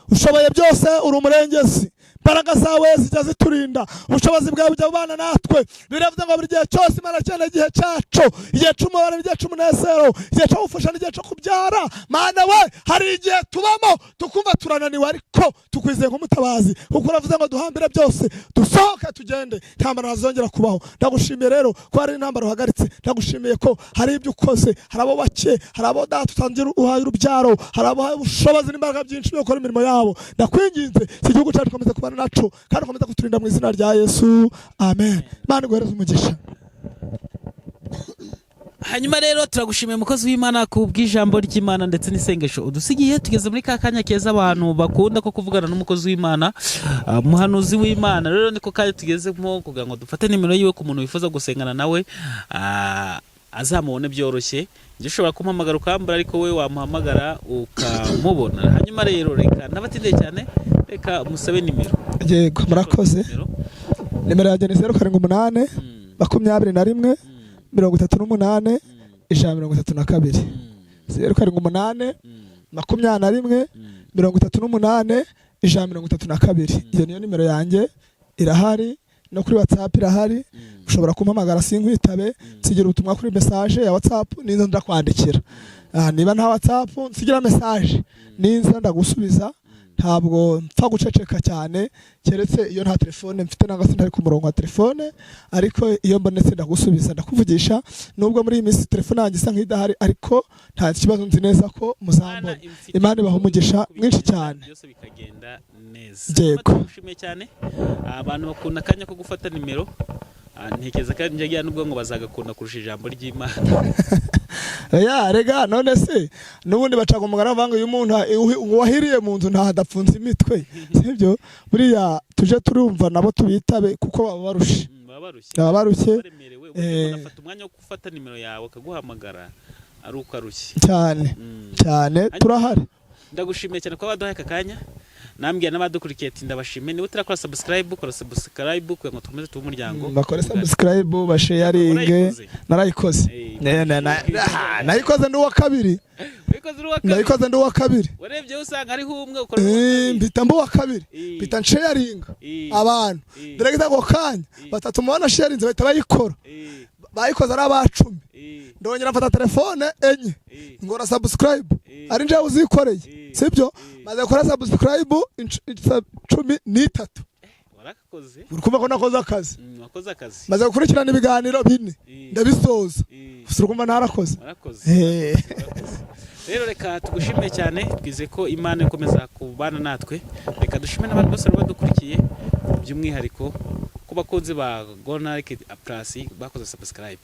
ushoboye byose, uri umurengezi, imbaraga zawe zijya ziturinda, ubushobozi bwawe bujya bubana natwe. Biravuze ngo buri gihe cyose Imana cyane igihe cyacu, igihe cy'umubabaro, igihe cy'umunezero, igihe cyo gufasha n'igihe cyo kubyara. Mana we, hari igihe tubamo tukumva turananiwe, ariko tukwizeye nk'umutabazi, kuko uravuze ngo duhambire byose dusohoke tugende, intambara ntazongera kubaho. Ndagushimiye rero ko hari intambara uhagaritse, ndagushimiye ko hari ibyo ukoze, hari abo bake, hari abo data utangira uhaye urubyaro, hari abo uhaye ubushobozi n'imbaraga byinshi byo gukora imirimo yabo. Ndakwinginze iki gihugu cyacu komeza kubana nacu, kandi komeza kuturinda mu izina rya Yesu. Amen. Imana iguhereze umugisha. Hanyuma rero turagushimiye mukozi w'Imana ku bw'ijambo ry'Imana ndetse n'isengesho udusigiye. Tugeze muri ka kanya keza abantu bakunda ko kuvugana n'umukozi w'Imana, umuhanuzi w'Imana. Rero niko kanya tugezemo kugira ngo dufate nimero yiwe ku muntu wifuza gusengana nawe, azamubone byoroshye. Njye ushobora kumuhamagara ukambura, ariko we wamuhamagara ukamubona. Hanyuma rero reka nabatinde cyane, reka musabe nimero. Yego, murakoze. Nimero yanjye ni 078 21 38 132. 078 21 38 132. Iyo niyo nimero yanjye, irahari no kuri WhatsApp irahari. Ushobora kumpamagara sinkwitabe, nsigira ubutumwa kuri message ya WhatsApp, ninza ndakwandikira. Niba nta WhatsApp nsigira message, ninza ndagusubiza. Ntabwo mpfa guceceka cyane, keretse iyo nta telefone mfite nanga sintari ku murongo wa telefone, ariko iyo mbonetse ndagusubiza, ndakuvugisha. Nubwo muri iyi minsi telefone yanjye isa nk'idahari, ariko nta kibazo, nzi neza ko muzambona. Imana ibaha umugisha mwinshi cyane, byose bikagenda neza. Yego, mushimiye cyane abantu bakunda akanya ko gufata nimero. Ntekereza kandi njye nubwo ngo bazagakunda kurusha ijambo ry'Imana. Ya rega, none se nubundi bacaga umugara bavanga uyu muntu wahiriye mu nzu ntahadapfunze imitwe, sibyo? Buriya tuje turumva nabo tubitabe, kuko baba barushye, baba barushye. Unafata umwanya wo gufata nimero yawe akaguhamagara ari uko arushye cyane cyane. Turahari. Ndagushimiye cyane ko waduhaye aka kanya. Nambwiye n'abadukurikiye ati ndabashimiye. Niba utarakora subscribe, kora subscribe kugira ngo tukomeze tuba umuryango. Bakore subscribe, basharinge. Narayikoze. Nayikoze ndi uwa kabiri. Nayikoze ndi uwa kabiri. Warebye usanga ari humwe ukora. Mbita mbo wa kabiri. Mbita sharinga abantu. Direct ako kanya batatu mubona sharinze bahita bayikora. Bayikoze ari abacumi. Ndongera mfata telefone enye ngora subscribe, ari nje uzikoreye, sibyo? Maze gukora subscribe 13. Warakakoze. Urumva ko nakoze akazi. Wakoze akazi. Maze gukurikirana ibiganiro 4 ndabisoza. Urumva narakoze. Rero reka tugushime cyane, twize ko Imana ikomeza kubana natwe. Reka dushime n'abantu bose badukurikiye, by'umwihariko ku bakunzi ba Gonarike Plus bakoze subscribe.